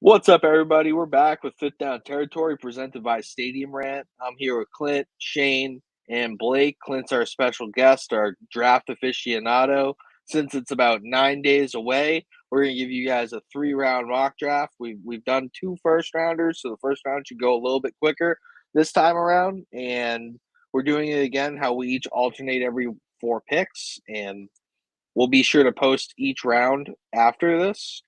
What's up, everybody? We're back with Fifth Down Territory presented by Stadium Rant. I'm here with Clint, Shane, and Blake. Clint's our special guest, our draft aficionado. Since it's about 9 days away, we're going to give you guys a 3-round mock draft. We've done 2 first-rounders, so the first round should go a little bit quicker this time around. And we're doing it again how we each alternate every 4 picks. And we'll be sure to post each round after this.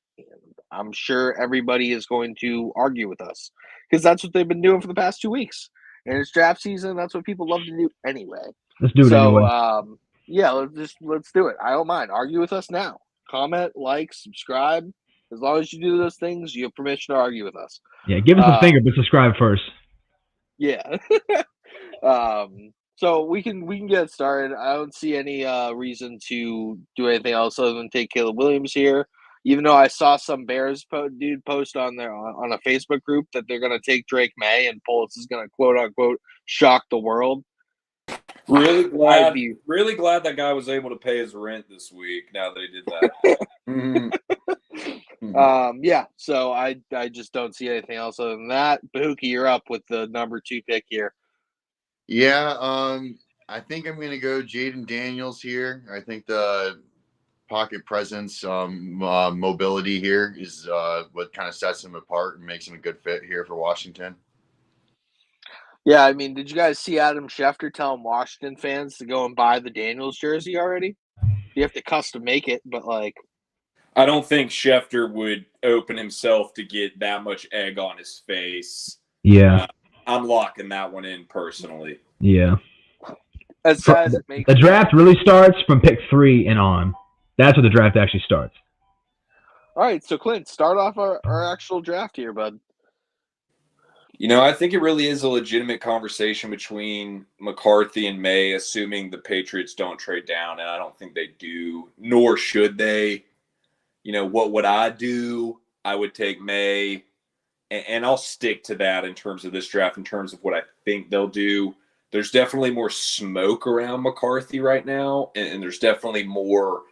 I'm sure everybody is going to argue with us because that's what they've been doing for the past 2 weeks. And it's draft season. That's what people love to do anyway. Let's do it So, anyway. yeah, let's do it. I don't mind. Argue with us now. Comment, like, subscribe. As long as you do those things, you have permission to argue with us. Yeah, give us a finger, but subscribe first. Yeah. So we can get started. I don't see any reason to do anything else other than take Caleb Williams here. Even though I saw some Bears dude post on a Facebook group that they're going to take Drake May and Polis is going to quote unquote shock the world. Really glad that guy was able to pay his rent this week. Now that he did that. Yeah. So I just don't see anything else other than that. Bahookie, you're up with the number 2 pick here. Yeah, I think I'm going to go Jaden Daniels here. I think the pocket presence, mobility here is what kind of sets him apart and makes him a good fit here for Washington. Yeah, I mean, did you guys see Adam Schefter telling Washington fans to go and buy the Daniels jersey already? You have to custom make it, but I don't think Schefter would open himself to get that much egg on his face. Yeah. I'm locking that one in personally. Yeah. As sad as it makes the draft really starts from pick 3 and on. That's where the draft actually starts. All right, so Clint, start off our actual draft here, bud. I think it really is a legitimate conversation between McCarthy and May, assuming the Patriots don't trade down, and I don't think they do, nor should they. What would I do? I would take May, and I'll stick to that in terms of this draft, in terms of what I think they'll do. There's definitely more smoke around McCarthy right now, and there's definitely more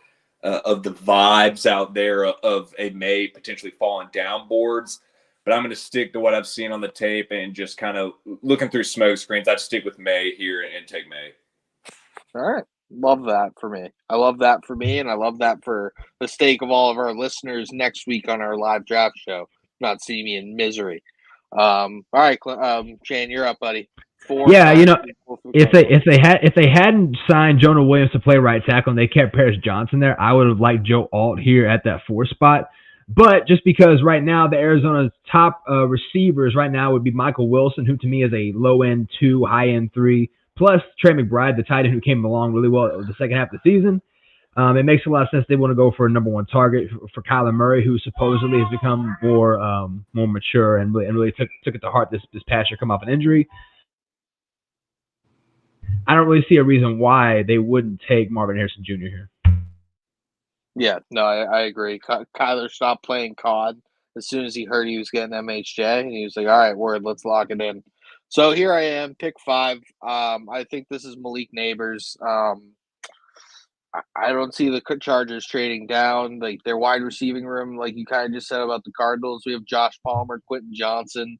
of the vibes out there of a May potentially falling down boards. But I'm going to stick to what I've seen on the tape and just kind of looking through smoke screens. I'd stick with May here and take May. All right. Love that for me. I love that for me, and I love that for the sake of all of our listeners next week on our live draft show. Not see me in misery. All right, Shane, you're up, buddy. Yeah, if they hadn't signed Jonah Williams to play right tackle and they kept Paris Johnson there, I would have liked Joe Alt here at that 4 spot. But just because right now the Arizona's top receivers right now would be Michael Wilson, who to me is a low-end 2, high-end 3, plus Trey McBride, the tight end who came along really well the second half of the season. It makes a lot of sense they want to go for a number 1 target for Kyler Murray, who supposedly has become more mature and really took it to heart this past year, come off an injury. I don't really see a reason why they wouldn't take Marvin Harrison Jr. here. Yeah, no, I agree. Kyler stopped playing COD as soon as he heard he was getting MHJ, and he was like, all right, word, let's lock it in. So here I am, pick 5. I think this is Malik Neighbors. I don't see the Chargers trading down. Like their wide receiving room, like you kind of just said about the Cardinals, we have Josh Palmer, Quentin Johnson.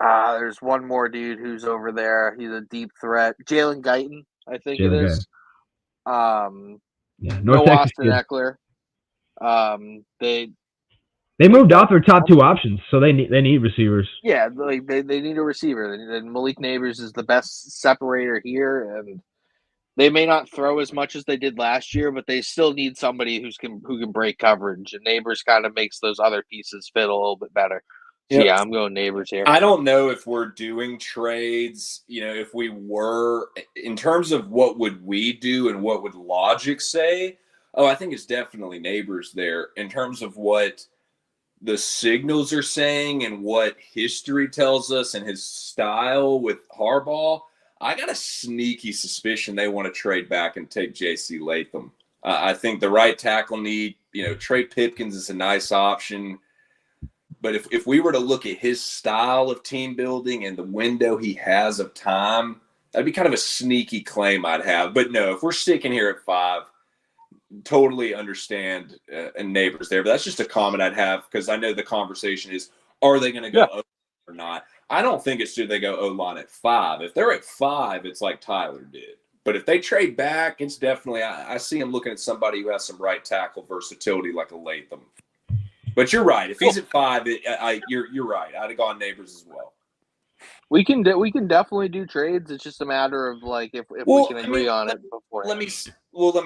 There's one more dude who's over there. He's a deep threat. Jalen Guyton, I think it is. No Austin Eckler. They moved off their top 2 options, so they need receivers. Yeah, like they need a receiver. And Malik Neighbors is the best separator here, and they may not throw as much as they did last year, but they still need somebody who can break coverage. And Neighbors kind of makes those other pieces fit a little bit better. So yeah, I'm going Neighbors here. I don't know if we're doing trades. If we were, in terms of what would we do and what would logic say? Oh, I think it's definitely Neighbors there. In terms of what the signals are saying and what history tells us and his style with Harbaugh, I got a sneaky suspicion they want to trade back and take J.C. Latham. I think the right tackle need, Trey Pipkins is a nice option. But if we were to look at his style of team building and the window he has of time, that'd be kind of a sneaky claim I'd have. But no, if we're sticking here at 5, totally understand and neighbors there, but that's just a comment I'd have because I know the conversation is, are they going to go O or not? I don't think it's should they go O-line at 5. If they're at 5, it's like Tyler did. But if they trade back, it's definitely I see him looking at somebody who has some right tackle versatility like a Latham. But you're right. If he's at 5, you're right. I'd have gone neighbors as well. We can definitely do trades. It's just a matter of like if we can agree on it before. Let me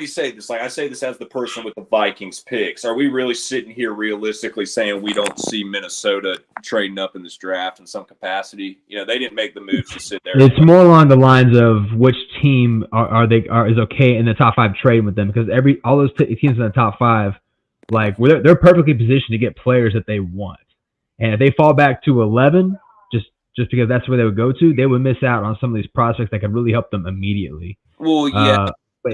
say this. Like I say this as the person with the Vikings picks. Are we really sitting here realistically saying we don't see Minnesota trading up in this draft in some capacity? You know, they didn't make the moves to sit there. It's more along the lines of which team is okay in the top 5 trading with them, because all those teams in the top 5, like they're perfectly positioned to get players that they want, and if they fall back to 11, just because that's where they would go to, they would miss out on some of these prospects that could really help them immediately. Well, yeah, but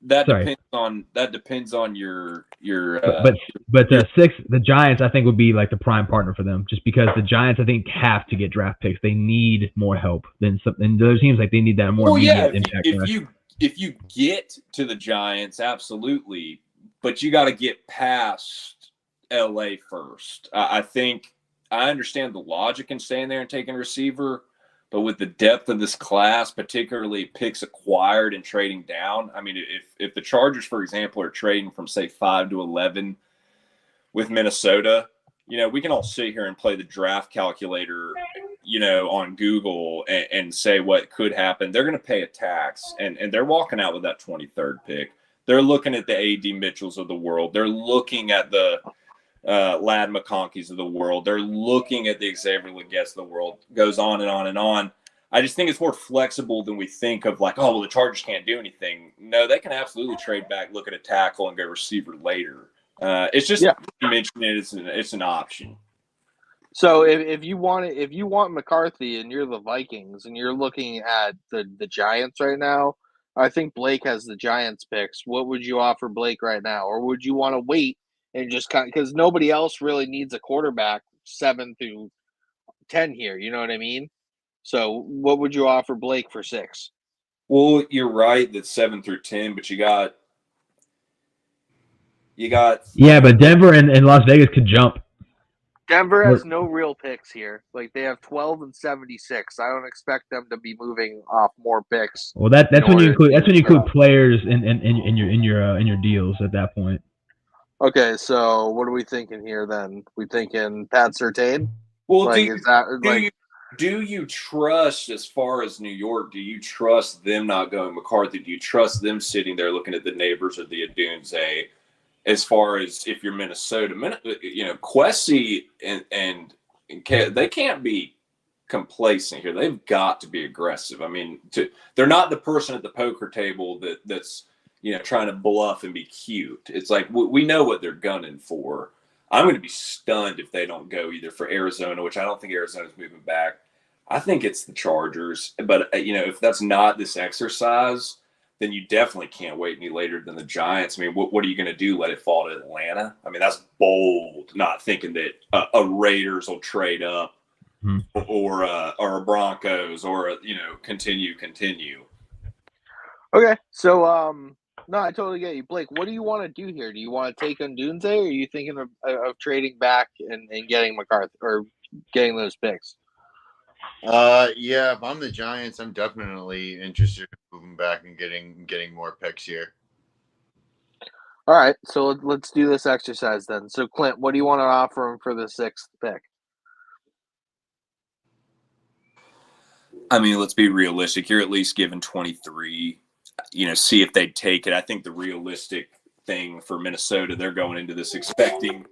that depends on your. But the Giants, I think, would be like the prime partner for them, just because the Giants, I think, have to get draft picks. They need more help than some. And the other teams, like, they need that more immediate impact. If you get to the Giants, absolutely, but you got to get past LA first. I think. I understand the logic in staying there and taking a receiver, but with the depth of this class, particularly picks acquired and trading down, I mean, if the Chargers, for example, are trading from, say, 5 to 11 with Minnesota, you know, we can all sit here and play the draft calculator, you know, on Google and say what could happen. They're going to pay a tax, and they're walking out with that 23rd pick. They're looking at the A.D. Mitchells of the world. They're looking at the Lad McConkeys of the world. They're looking at the Xavier Legette's of the world. Goes on and on and on. I just think it's more flexible than we think of, like, oh, well, the Chargers can't do anything. No, they can absolutely trade back, look at a tackle, and go receiver later. It's just you mentioned it. It's an option. So if you want McCarthy and you're the Vikings and you're looking at the Giants right now, I think Blake has the Giants picks. What would you offer Blake right now, or would you want to wait? And just because nobody else really needs a quarterback 7 through 10 here, you know what I mean? So what would you offer Blake for 6? Well, you're right that 7 through 10, but you got. Yeah, but Denver and Las Vegas could jump. Denver has no real picks here. Like, they have 12 and 76. I don't expect them to be moving off more picks. Well, that's when you include players in your deals at that point. Okay, so what are we thinking here then? We thinking Pat Surtain? Well, do you trust, as far as New York, do you trust them not going McCarthy? Do you trust them sitting there looking at the neighbors of the Adunze? As far as if you're Minnesota, you know, Kwesi and they can't be complacent here. They've got to be aggressive. I mean, they're not the person at the poker table that's you know, trying to bluff and be cute. It's like we know what they're gunning for. I'm going to be stunned if they don't go either for Arizona, which I don't think Arizona's moving back. I think it's the Chargers. But, you know, if that's not this exercise, then you definitely can't wait any later than the Giants. I mean, what are you going to do? Let it fall to Atlanta? I mean, that's bold, not thinking that a Raiders will trade up or a Broncos or, you know, continue. Okay, so no, I totally get you. Blake, what do you want to do here? Do you want to take Ndunze, or are you thinking of trading back and getting McCarthy or getting those picks? Yeah, if I'm the Giants, I'm definitely interested in moving back and getting more picks here. All right, so let's do this exercise then. So, Clint, what do you want to offer him for the 6th pick? I mean, let's be realistic. You're at least given 23. You know, see if they'd take it. I think the realistic thing for Minnesota, they're going into this expecting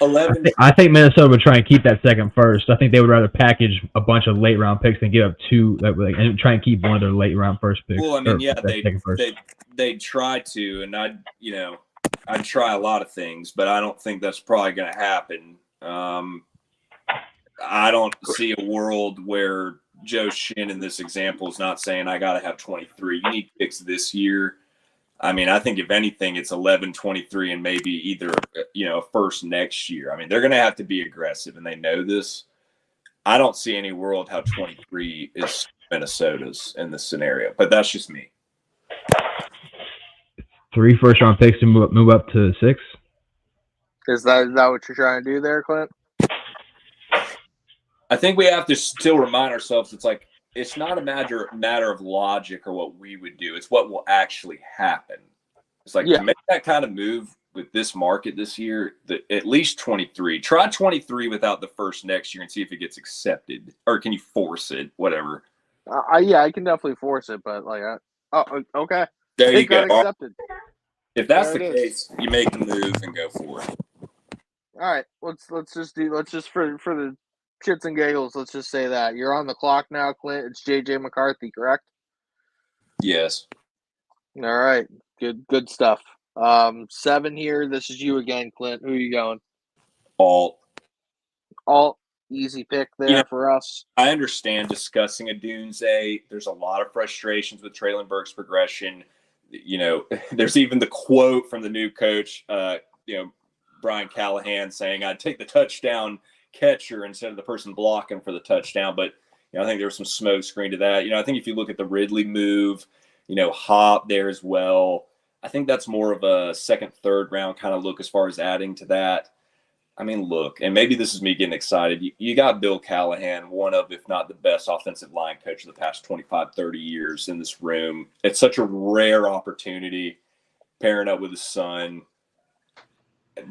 11. I think Minnesota would try and keep that second first. I think they would rather package a bunch of late round picks than give up 2 and try and keep one of their late round first picks. Well, I mean, yeah, they'd try to, and I'd try a lot of things, but I don't think that's probably going to happen. I don't see a world where Joe Shin in this example is not saying I got to have 23. You need picks this year. I mean, I think if anything, it's 11, 23, and maybe either, you know, first next year. I mean, they're going to have to be aggressive, and they know this. I don't see any world how 23 is Minnesota's in this scenario, but that's just me. 3 first-round picks to move up to 6. Is that what you're trying to do there, Clint? I think we have to still remind ourselves it's not a matter of logic or what we would do. It's what will actually happen. It's to make that kind of move with this market this year, at least 23. Try 23 without the first next year and see if it gets accepted. Or can you force it? Whatever. I can definitely force it, but okay. There you got go. Accepted. If that's the case, you make the move and go for it. All right, let's just for the shits and giggles, let's just say that you're on the clock now, Clint. It's JJ McCarthy, correct? Yes. All right, good stuff. 7 here. This is you again, Clint. Who are you going? Alt. Easy pick there for us. I understand discussing a Dunze. There's a lot of frustrations with Traylon Burks' progression. There's even the quote from the new coach, Brian Callahan, saying, "I'd take the touchdown catcher instead of the person blocking for the touchdown." But I think there was some smoke screen to that. I think if you look at the Ridley move, Hop there as well. I think that's more of a second, third round kind of look as far as adding to that. I mean, look, and maybe this is me getting excited. You got Bill Callahan, one of, if not the best offensive line coach of the past 25, 30 years in this room. It's such a rare opportunity pairing up with his son.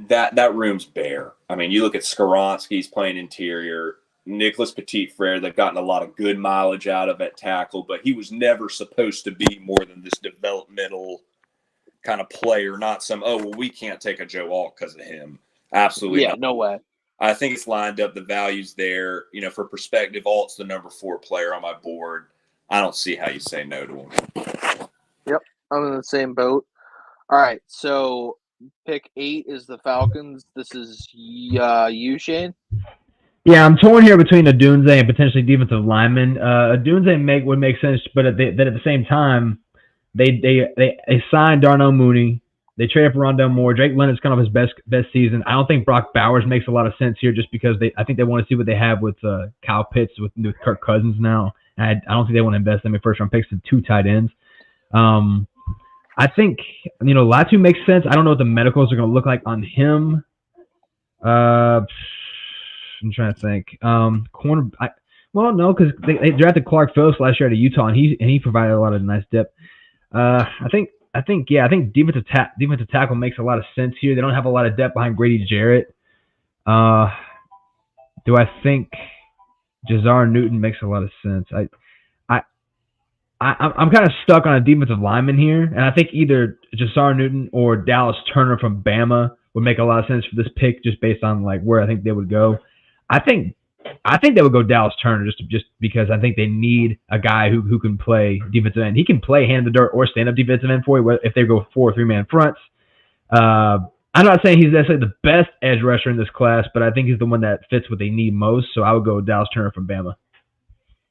That room's bare. I mean, you look at Skaronski's playing interior, Nicholas Petit-Frere, they've gotten a lot of good mileage out of at tackle, but he was never supposed to be more than this developmental kind of player, not some, we can't take a Joe Alt because of him. Absolutely not. No way. I think it's lined up. The value's there. For perspective, Alt's the number 4 player on my board. I don't see how you say no to him. Yep, I'm in the same boat. All right, so pick 8 is the Falcons. This is you, Shane? Yeah, I'm torn here between a Dunze and potentially defensive lineman. A Dunze would make sense, but at the same time, they signed Darnell Mooney. They traded for Rondell Moore. Drake London's kind of his best season. I don't think Brock Bowers makes a lot of sense here just because I think they want to see what they have with Kyle Pitts with Kirk Cousins now. I don't think they want to invest in first-round picks to 2 tight ends. I think, Latu makes sense. I don't know what the medicals are going to look like on him. I'm trying to think. No, because they drafted Clark Phillips last year out of Utah, and he provided a lot of nice depth. I think defensive tackle makes a lot of sense here. They don't have a lot of depth behind Grady Jarrett. Do I think Jazar Newton makes a lot of sense? I'm kind of stuck on a defensive lineman here, and I think either Jazar Newton or Dallas Turner from Bama would make a lot of sense for this pick, just based on where I think they would go. I think they would go Dallas Turner just because I think they need a guy who can play defensive end. He can play hand in the dirt or stand up defensive end for you if they go 4 or 3-man fronts. I'm not saying he's necessarily the best edge rusher in this class, but I think he's the one that fits what they need most. So I would go Dallas Turner from Bama.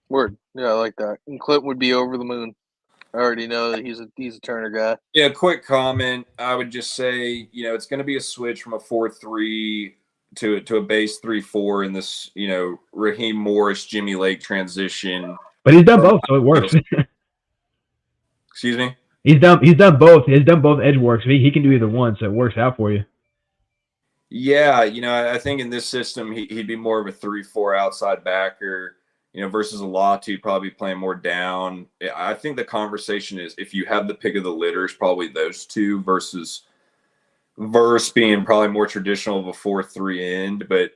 Word. Yeah, I like that. And Clint would be over the moon. I already know that he's a Turner guy. Yeah, quick comment. I would just say, it's going to be a switch from a 4-3 to a base 3-4 in this, Raheem Morris, Jimmy Lake transition. But he's done both, so it works. Excuse me? He's done both. He's done both edge works. So he can do either one, so it works out for you. Yeah, I think in this system he'd be more of a 3-4 outside backer. Versus a Latu probably playing more down. I think the conversation is if you have the pick of the litter, it's probably those two versus being probably more traditional of a 4-3 end. But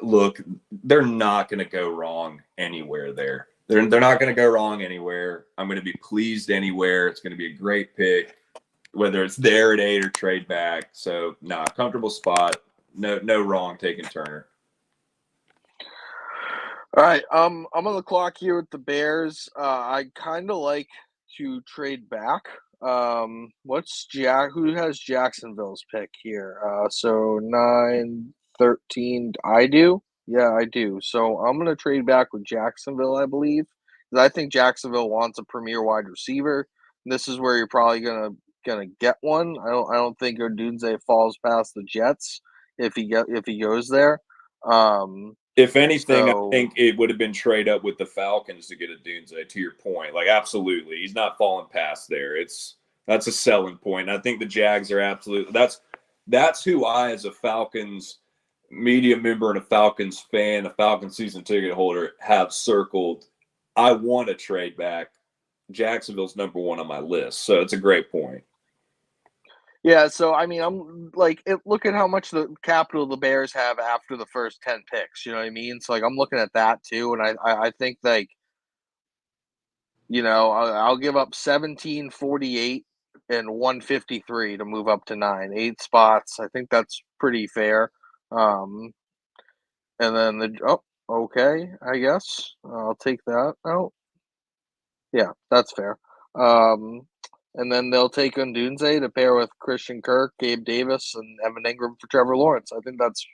look, they're not going to go wrong anywhere there. They're not going to go wrong anywhere. I'm going to be pleased anywhere. It's going to be a great pick, whether it's there at 8 or trade back. So, comfortable spot. No wrong taking Turner. All right, I'm on the clock here with the Bears. I kind of like to trade back. Who has Jacksonville's pick here? So 9, 13. I do. Yeah, I do. So I'm gonna trade back with Jacksonville, I believe, because I think Jacksonville wants a premier wide receiver. This is where you're probably gonna get one. I don't think Odunze falls past the Jets if he goes there. If anything, I think it would have been trade up with the Falcons to get a Dunze, to your point. Absolutely. He's not falling past there. It's That's a selling point. I think the Jags are absolutely that's who I, as a Falcons media member and a Falcons fan, a Falcons season ticket holder, have circled. I want to trade back. Jacksonville's number one on my list, so it's a great point. Yeah, so I mean, I'm like, look at how much the capital the Bears have after the first 10 picks. You know what I mean? So like, I'm looking at that too, and I think like, I'll give up 17, 48, and 153 to move up to 9, 8 spots. I think that's pretty fair. And then okay, I guess I'll take that out. Yeah, that's fair. And then they'll take Ndunze to pair with Christian Kirk, Gabe Davis, and Evan Ingram for Trevor Lawrence. I think that's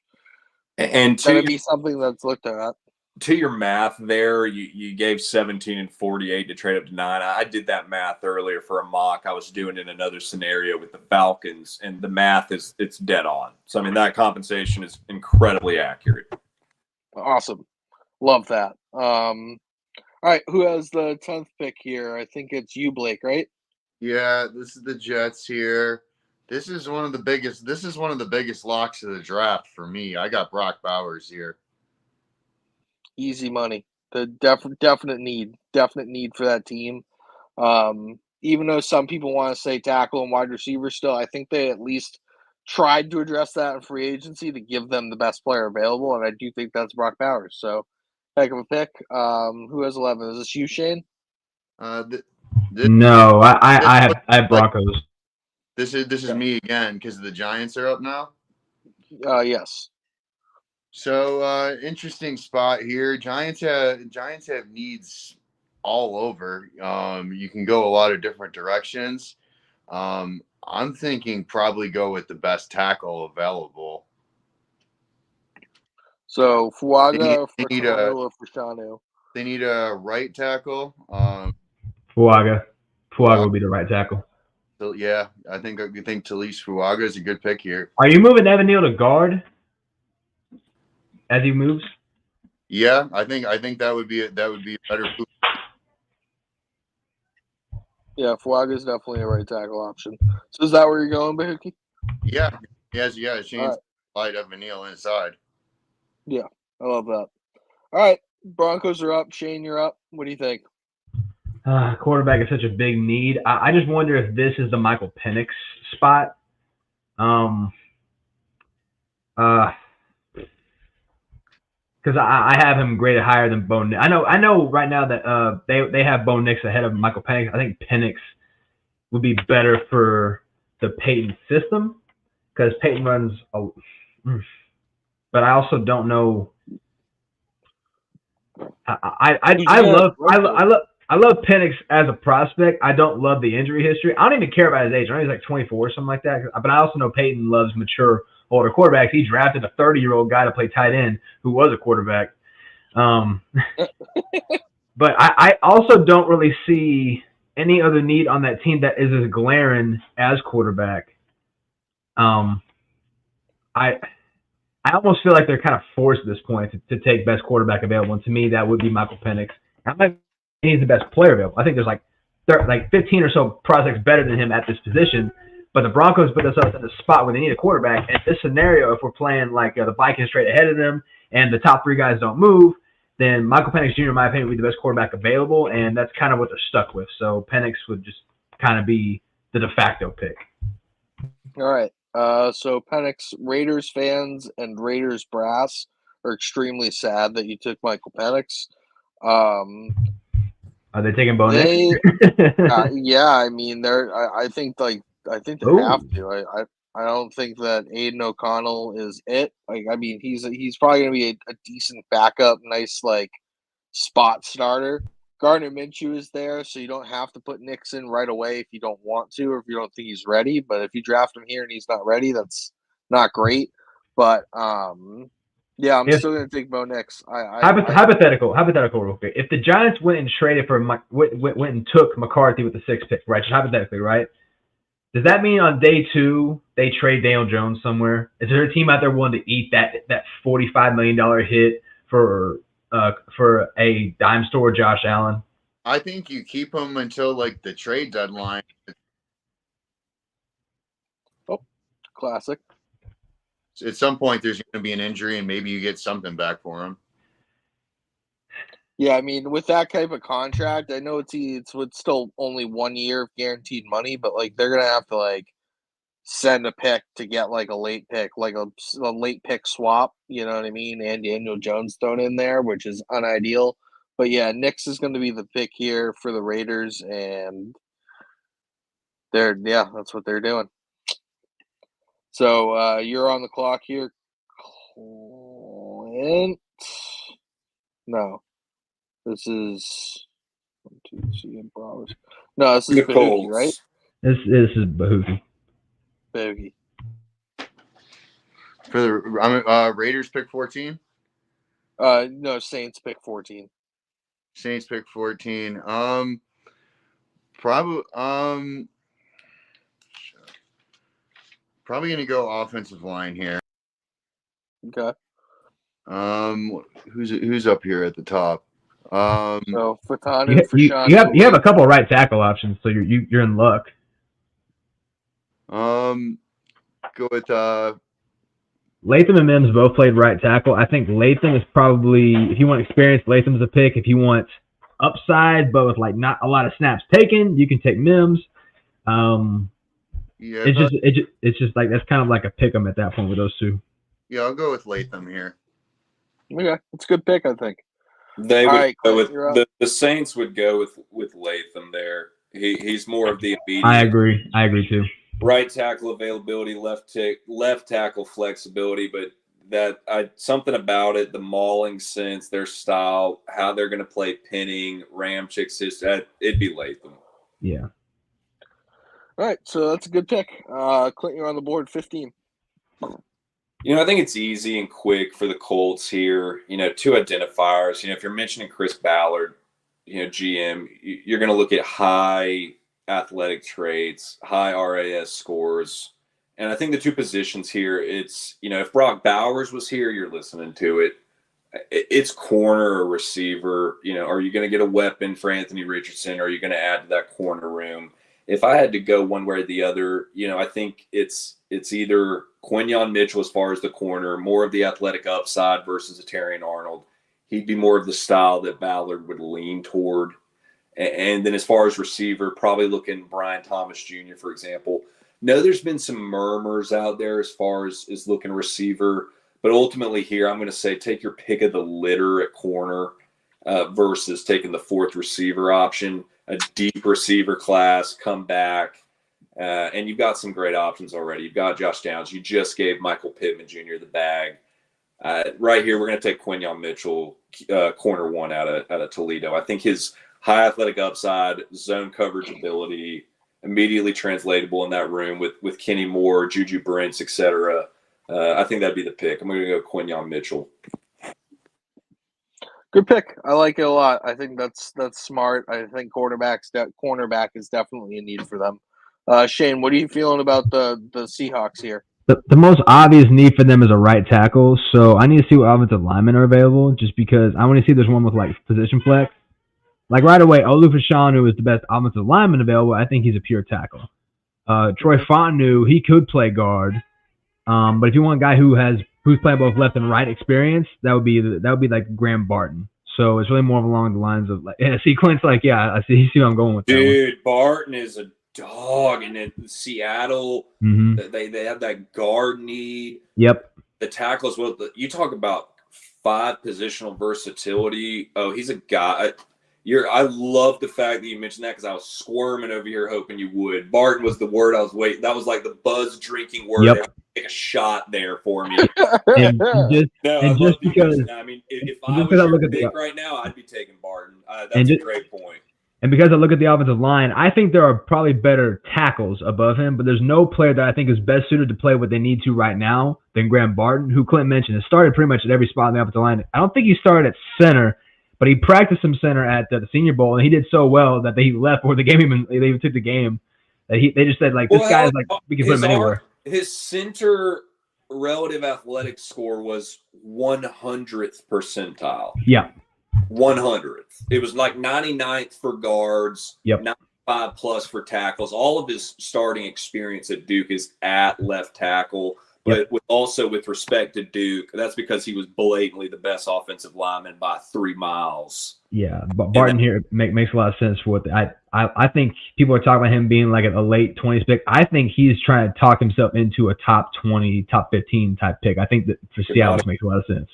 And going to be something that's looked at. To your math there, you gave 17 and 48 to trade up to 9. I did that math earlier for a mock. I was doing in another scenario with the Falcons, and the math it's dead on. So, I mean, that compensation is incredibly accurate. Awesome. Love that. All right, who has the 10th pick here? I think it's you, Blake, right? Yeah, this is the Jets here. This is one of the biggest locks of the draft for me. I got Brock Bowers here. Easy money. The definite need for that team. Even though some people want to say tackle and wide receiver still, I think they at least tried to address that in free agency to give them the best player available, and I do think that's Brock Bowers. So, heck of a pick. Who has 11? Is this you, Shane? No, I have Broncos. This is me again because the Giants are up now. Yes. So interesting spot here. Giants have needs all over. You can go a lot of different directions. I'm thinking probably go with the best tackle available. So Fuaga, or Fashanu? They need a right tackle. Fuaga will be the right tackle. So yeah, I think Talise Fuaga is a good pick here. Are you moving Evan Neal to guard as he moves? Yeah, I think that would be a better move. Yeah, Fuaga is definitely a right tackle option. So is that where you're going, Bahookie? Yeah. Shane's light Evan Neal inside. Yeah, I love that. All right, Broncos are up. Shane, you're up. What do you think? Quarterback is such a big need. I just wonder if this is the Michael Penix spot. Because I have him graded higher than Bo Nix. I know right now that they have Bo Nix ahead of Michael Penix. I think Penix would be better for the Peyton system because Peyton runs but I also don't know. I love Penix as a prospect. I don't love the injury history. I don't even care about his age. I know he's like 24 or something like that. But I also know Peyton loves mature older quarterbacks. He drafted a 30-year-old guy to play tight end who was a quarterback. But I also don't really see any other need on that team that is as glaring as quarterback. I almost feel like they're kind of forced at this point to take best quarterback available. And to me, that would be Michael Penix. I'm not he's the best player available. I think there's like 15 or so prospects better than him at this position. But the Broncos put themselves in a spot where they need a quarterback. And in this scenario, if we're playing like the Vikings straight ahead of them and the top three guys don't move, then Michael Penix Jr., in my opinion, would be the best quarterback available. And that's kind of what they're stuck with. So Penix would just kind of be the de facto pick. All right. So Penix, Raiders fans and Raiders brass are extremely sad that you took Michael Penix. Are they taking Bo Nix? Yeah, I mean, I think they have to. I don't think that Aiden O'Connell is it. Like, I mean, he's probably going to be a decent backup, nice like spot starter. Gardner Minshew is there, so you don't have to put Nix in right away if you don't want to or if you don't think he's ready. But if you draft him here and he's not ready, that's not great. But yeah, I'm still going to take Bo Nix. Hypothetical real quick. If the Giants went and traded for went and took McCarthy with the 6th pick, right? Just hypothetically, right? Does that mean on day 2 they trade Daniel Jones somewhere? Is there a team out there willing to eat that $45 million hit for a dime store Josh Allen? I think you keep him until like the trade deadline. Classic. At some point, there's going to be an injury, and maybe you get something back for him. Yeah, I mean, with that type of contract, I know it's still only 1 year of guaranteed money, but like they're gonna have to like send a pick to get like a late pick, like a late pick swap. You know what I mean? And Daniel Jones thrown in there, which is unideal. But yeah, Knicks is going to be the pick here for the Raiders, and that's what they're doing. So you're on the clock here, Clint. No. This is 1, 2, 3, Browers. No, this is The Bahookie, Colts. right? This is Bahookie. Bahookie. For the Raiders pick 14? No, Saints pick 14. Saints pick 14. Probably gonna go offensive line here. Okay. Who's up here at the top? So Fatanu for Sean. You have a couple of right tackle options, so you're in luck. Go with Latham and Mims both played right tackle. I think Latham is probably, if you want experience, Latham's a pick. If you want upside, but with like not a lot of snaps taken, you can take Mims. It's just like that's kind of like a pick 'em at that point with those two. Yeah, I'll go with Latham here. Okay, it's a good pick, I think. They All would right, go Clint, with the Saints would go with Latham there. He's more of the immediate. I agree too. Right tackle availability, left tackle flexibility, but something about it, the mauling sense, their style, how they're going to play pinning, Ramchick system, it'd be Latham. Yeah. All right, so that's a good pick. Clint, you're on the board, 15. I think it's easy and quick for the Colts here. Two identifiers. If you're mentioning Chris Ballard, GM, you're going to look at high athletic traits, high RAS scores. And I think the two positions here, it's, if Brock Bowers was here, you're listening to it. It's corner or receiver. Are you going to get a weapon for Anthony Richardson? Or are you going to add to that corner room? If I had to go one way or the other, I think it's either Quinyon Mitchell as far as the corner, more of the athletic upside versus a Terrion Arnold. He'd be more of the style that Ballard would lean toward. And then as far as receiver, probably looking Brian Thomas Jr., for example. No, there's been some murmurs out there as far as looking receiver. But ultimately here, I'm going to say take your pick of the litter at corner versus taking the fourth receiver option, a deep receiver class, come back. And you've got some great options already. You've got Josh Downs. You just gave Michael Pittman Jr. the bag. Right here, we're going to take Quinyon Mitchell, corner one out of Toledo. I think his high athletic upside, zone coverage ability, immediately translatable in that room with Kenny Moore, Juju Brents, etc. I think that'd be the pick. I'm going to go Quinyon Mitchell. Good pick. I like it a lot. I think that's smart. I think cornerback is definitely a need for them. Shane, what are you feeling about the Seahawks here? The most obvious need for them is a right tackle, so I need to see what offensive linemen are available just because I want to see if there's one with like position flex. Like right away, Olu Fashanu is the best offensive lineman available. I think he's a pure tackle. Troy Fontenot, he could play guard, but if you want a guy who's playing both left and right experience, that would be like Graham Barton. So it's really more along the lines of like, yeah, see Clint's like, yeah, I see what I'm going with. Dude, Barton is a dog, and in Seattle, they have that guard need. Yep. The tackles, you talk about 5 positional versatility. Oh, he's a guy. I love the fact that you mentioned that because I was squirming over here hoping you would. Barton was the word I was waiting. That was like the buzz drinking word. Yep. Take a shot there for me. Just because I mean, if I was your pick right now, I'd be taking Barton. That's a great point. And because I look at the offensive line, I think there are probably better tackles above him, but there's no player that I think is best suited to play what they need to right now than Graham Barton, who Clint mentioned has started pretty much at every spot in the offensive line. I don't think he started at center, but he practiced some center at the Senior Bowl, and he did so well that he left before the game they even took the game. That they just said, like, this guy is like, we can put him anywhere. His center relative athletic score was 100th percentile. Yeah. 100th. It was like 99th for guards. Yep. 5+ for tackles. All of his starting experience at Duke is at left tackle. But also with respect to Duke, that's because he was blatantly the best offensive lineman by 3 miles. Yeah, but Barton here makes a lot of sense for what I think people are talking about him being like a late 20s pick. I think he's trying to talk himself into a top 20, top 15 type pick. I think that for Seattle this makes a lot of sense.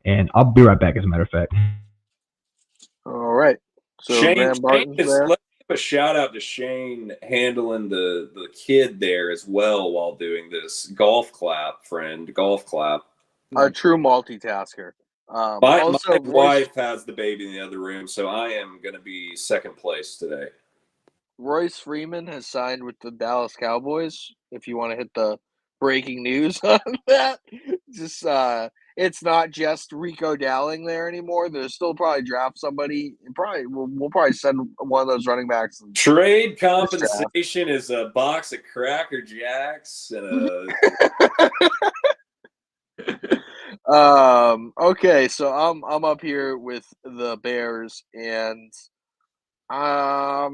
And I'll be right back, as a matter of fact. All right. So Shane, Barton's there. let's give a shout out to Shane handling the kid there as well while doing this. Golf clap, friend. Golf clap. A true multitasker. My also, wife has the baby in the other room, so I am going to be second place today. Royce Freeman has signed with the Dallas Cowboys. If you want to hit the breaking news on that, just it's not just Rico Dowling there anymore. They'll still probably draft somebody. We'll probably send one of those running backs. Trade compensation is a box of Cracker Jacks and a. Okay, so I'm up here with the Bears, and I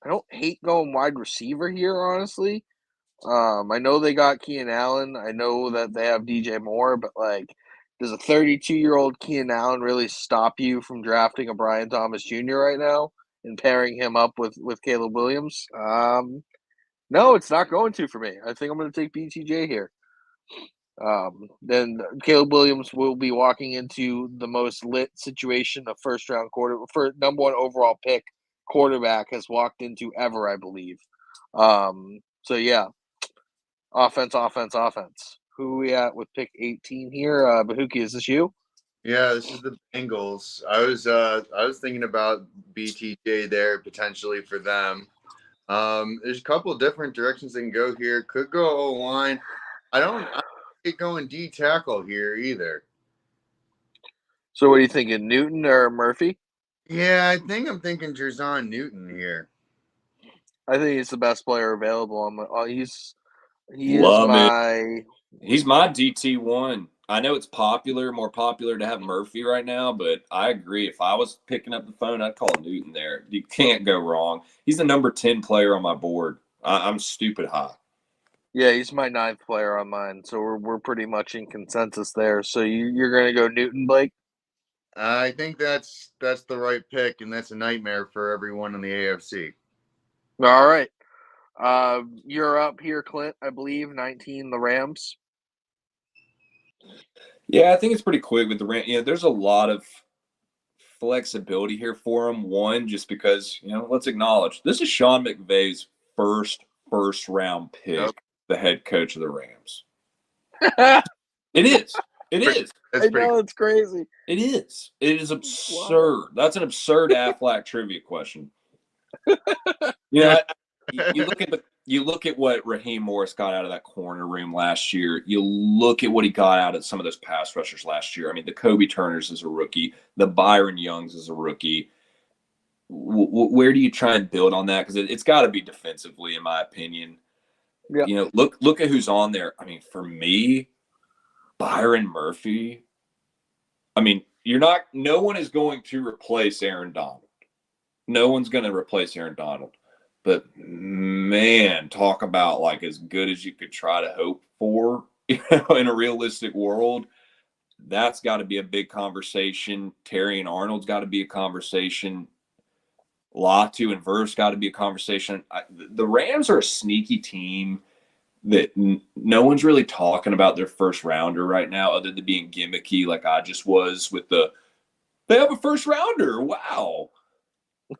don't hate going wide receiver here, honestly. I know they got Keenan Allen. I know that they have DJ Moore, but like, does a 32-year-old Keenan Allen really stop you from drafting a Brian Thomas Jr. right now and pairing him up with Caleb Williams? No, it's not going to for me. I think I'm going to take BTJ here. Then Caleb Williams will be walking into the most lit situation a first-round for number 1 overall pick quarterback has walked into ever, I believe. So yeah. Offense. Who are we at with pick 18 here? Bahookie, is this you? Yeah, this is the Bengals. I was thinking about BTJ there potentially for them. There's a couple different directions they can go here. Could go O-line. I don't get going D tackle here either. So what are you thinking, Newton or Murphy? Yeah, I think I'm thinking Jerzon Newton here. I think he's the best player available. He's my DT1. I know it's more popular to have Murphy right now, but I agree. If I was picking up the phone, I'd call Newton there. You can't go wrong. He's the number 10 player on my board. I'm stupid high. Yeah, he's my 9th player on mine, so we're pretty much in consensus there. So you're going to go Newton, Blake? I think that's the right pick, and that's a nightmare for everyone in the AFC. All right. You're up here, Clint, I believe, 19, the Rams. Yeah, I think it's pretty quick with the Rams. Yeah, there's a lot of flexibility here for him. One, just because, let's acknowledge, this is Sean McVay's first round pick, the head coach of the Rams. It is. It is. I know, it's crazy. It is. It is absurd. Wow. That's an absurd Aflac trivia question. You look at what Raheem Morris got out of that corner room last year. You look at what he got out of some of those pass rushers last year. I mean, the Kobe Turners is a rookie. The Byron Youngs is a rookie. Where do you try and build on that? Because it's got to be defensively, in my opinion. Yeah. Look at who's on there. I mean, for me, Byron Murphy. I mean, no one is going to replace Aaron Donald. No one's going to replace Aaron Donald. But, man, talk about like as good as you could try to hope for, in a realistic world. That's got to be a big conversation. Terry and Arnold's got to be a conversation. Latu and Verse got to be a conversation. The Rams are a sneaky team that no one's really talking about their first rounder right now, other than being gimmicky like I just was with they have a first rounder. Wow.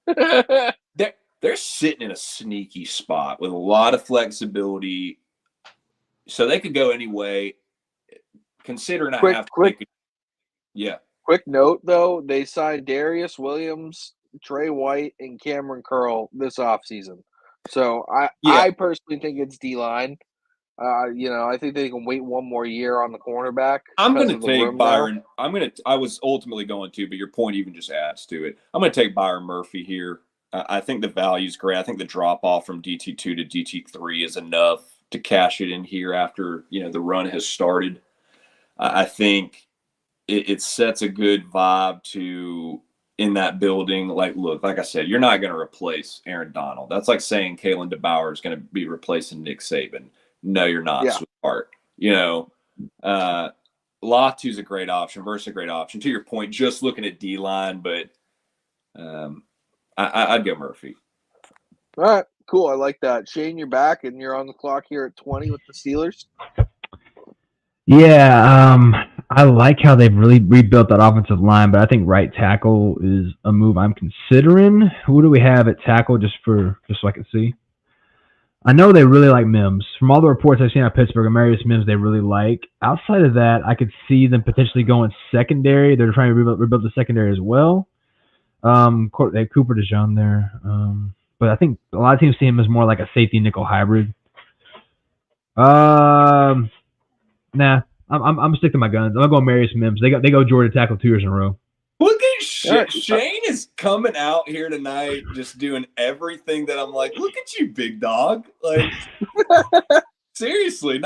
They're sitting in a sneaky spot with a lot of flexibility. So they could go any way. Considering I have to pick. Yeah. Quick note, though, they signed Darius Williams, Trey White, and Cameron Curl this offseason. So I personally think it's D-line. I think they can wait one more year on the cornerback. I'm going to take Byron. I was ultimately going to, but your point even just adds to it. I'm going to take Byron Murphy here. I think the value is great. I think the drop off from DT2 to DT3 is enough to cash it in here after the run has started. I think it sets a good vibe to in that building. Like, look, like I said, you're not going to replace Aaron Donald. That's like saying Kalen DeBauer is going to be replacing Nick Saban. No, you're not, sweetheart. Latu's a great option. Versus a great option. To your point, just looking at D-line, but I'd go Murphy. All right, cool. I like that. Shane, you're back, and you're on the clock here at 20 with the Steelers. Yeah, I like how they've really rebuilt that offensive line, but I think right tackle is a move I'm considering. Who do we have at tackle, just so I can see? I know they really like Mims. From all the reports I've seen out of Pittsburgh, Amarius Mims they really like. Outside of that, I could see them potentially going secondary. They're trying to rebuild the secondary as well. They have Cooper DeJean there. But I think a lot of teams see him as more like a safety nickel hybrid. Nah, I'm sticking to my guns. I'm gonna go Amarius Mims. They go Georgia tackle 2 years in a row. Look at Shane is coming out here tonight, just doing everything that I'm like. Look at you, big dog. Like, seriously,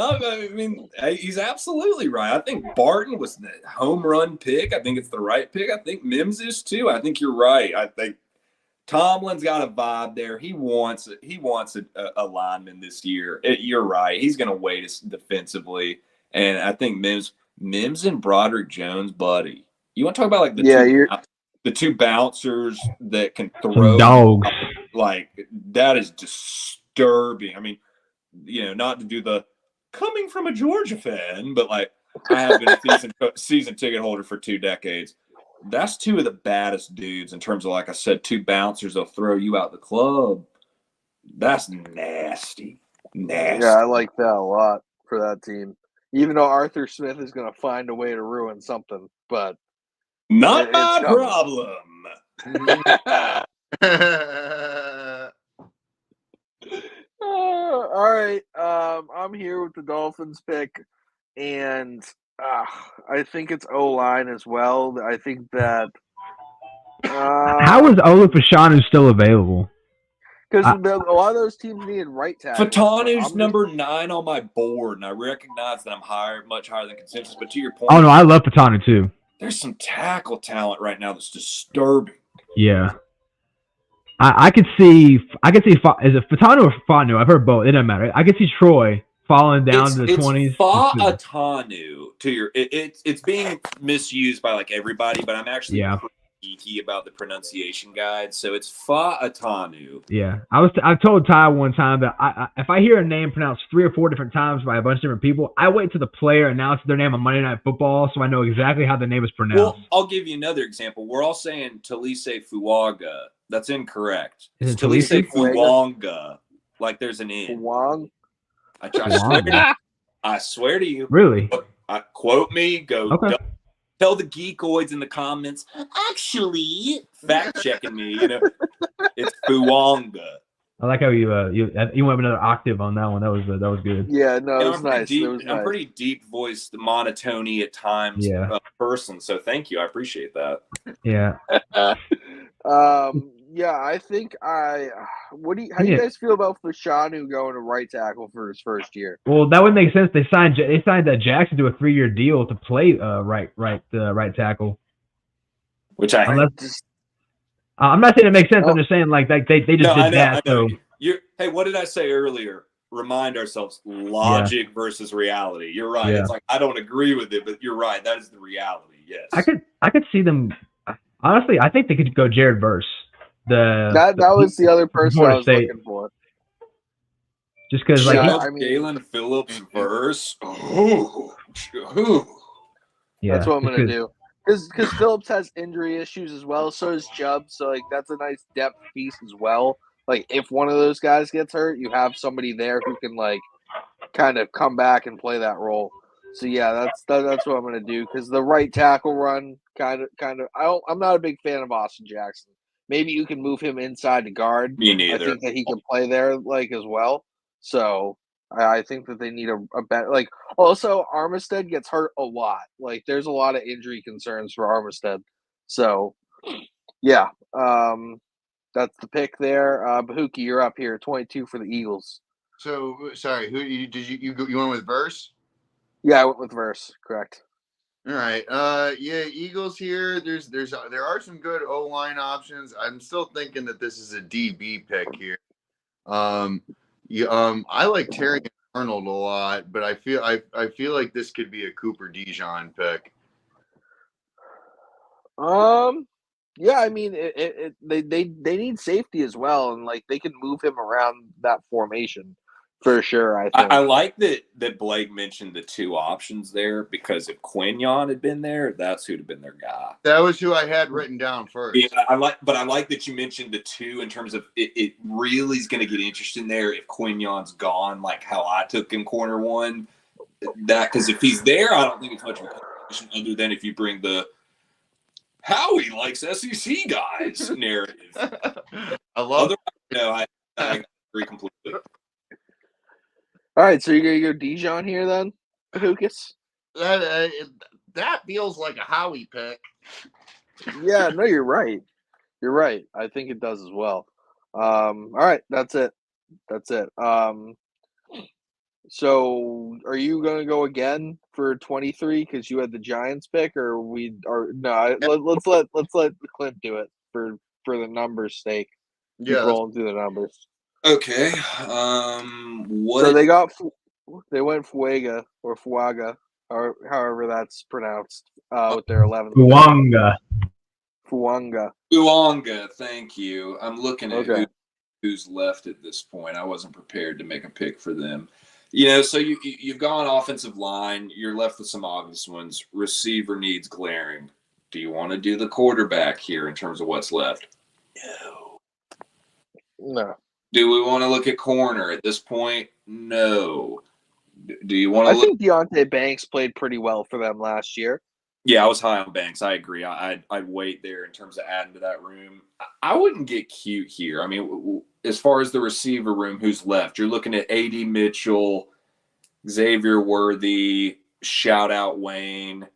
he's absolutely right. I think Barton was the home run pick. I think it's the right pick. I think Mims is too. I think you're right. I think Tomlin's got a vibe there. He wants a lineman this year. You're right. He's going to wait us defensively, and I think Mims and Broderick Jones, buddy. You want to talk about like the two bouncers that can throw dogs? Like, that is disturbing. I mean, not to do the coming from a Georgia fan, but like, I have been a season ticket holder for 2 decades. That's 2 of the baddest dudes in terms of, like I said, 2 bouncers that'll throw you out the club. That's nasty. Yeah, I like that a lot for that team. Even though Arthur Smith is going to find a way to ruin something, but not my problem. All right. I'm here with the Dolphins pick, and I think it's O-line as well. I think that. How is Olu Fashanu still available? Because a lot of those teams needed right tackle. Fatanu's number 9 on my board, and I recognize that I'm much higher than consensus. But to your point, oh no, I love Fatanu too. There's some tackle talent right now that's disturbing. Yeah, I could see. Is it Fatanu or Fanu? I've heard both. It doesn't matter. I could see Troy falling down to the 20s. Fatanu it's being misused by like everybody, but I'm actually geeky about the pronunciation guide, so it's Fatanu. Yeah, I told Ty one time that if I hear a name pronounced 3 or 4 different times by a bunch of different people, I wait till the player announces their name on Monday Night Football, so I know exactly how the name is pronounced. Well, I'll give you another example. We're all saying Talise Fuaga. That's incorrect. It's Talise Fuanga. Like there's an N. Fuang? I swear to you. Really? Quote me. Go. Okay. Tell the geekoids in the comments. Actually, fact checking me. It's Fuanga. I like how you went another octave on that one. That was good. Yeah, no, it was nice. I'm pretty deep voiced, monotony at times. Person. So thank you. I appreciate that. Yeah. Yeah, I think how do you guys feel about Fashanu going to right tackle for his first year? Well, that would make sense. They signed that Jackson to a 3-year deal to play right tackle. Which I'm not saying it makes sense. I'm just saying like they just did that. So hey, what did I say earlier? Remind ourselves logic versus reality. You're right. Yeah. It's like I don't agree with it, but you're right. That is the reality. Yes. I could see them. Honestly, I think they could go Jared Verse. That was the other person I was looking for. Just because, Galen Phillips Verse. That's what I'm gonna do. Because Phillips has injury issues as well. So does Chubb. So like that's a nice depth piece as well. Like if one of those guys gets hurt, you have somebody there who can like kind of come back and play that role. So yeah, that's what I'm gonna do. Because the right tackle run kind of. I'm not a big fan of Austin Jackson. Maybe you can move him inside to guard. Me neither. I think that he can play there like as well. So I think that they need a better like. Also, Armistead gets hurt a lot. Like there's a lot of injury concerns for Armistead. So yeah, that's the pick there. Bahookie, you're up here, 22 for the Eagles. So sorry, who did you went with Verse? Yeah, I went with Verse. Correct. All right. Yeah, Eagles here. There are some good O line options. I'm still thinking that this is a DB pick here. I like Terry Arnold a lot, but I feel like this could be a Cooper Dijon pick. Yeah, I mean, they need safety as well, and like they can move him around that formation for sure. I think. I like that Blake mentioned the two options there because if Quignon had been there, that's who'd have been their guy. That was who I had written down first. Yeah, I like that you mentioned the two in terms of it really is going to get interesting there if Quignon's gone, like how I took him corner one. That because if he's there, I don't think it's much of a competition other than if you bring the Howie likes SEC guys narrative. I love it. No, I agree completely. All right, so you're gonna go Dijon here then, Lucas? That feels like a Howie pick. Yeah, no, you're right. You're right. I think it does as well. All right, that's it. So are you gonna go again for 23 because you had the Giants pick, or let's let Clint do it for the numbers' sake. Keep rolling through the numbers. Okay. So they went Fuega or Fuaga, or however that's pronounced, with their 11th. Fuanga, thank you. I'm looking at who's left at this point. I wasn't prepared to make a pick for them. So you've gone offensive line. You're left with some obvious ones. Receiver needs glaring. Do you want to do the quarterback here in terms of what's left? No. Do we want to look at corner at this point? No. Do you want to I think Deontay Banks played pretty well for them last year. Yeah, I was high on Banks. I agree. I'd wait there in terms of adding to that room. I wouldn't get cute here. I mean, as far as the receiver room, who's left? You're looking at A.D. Mitchell, Xavier Worthy, shout out Wayne.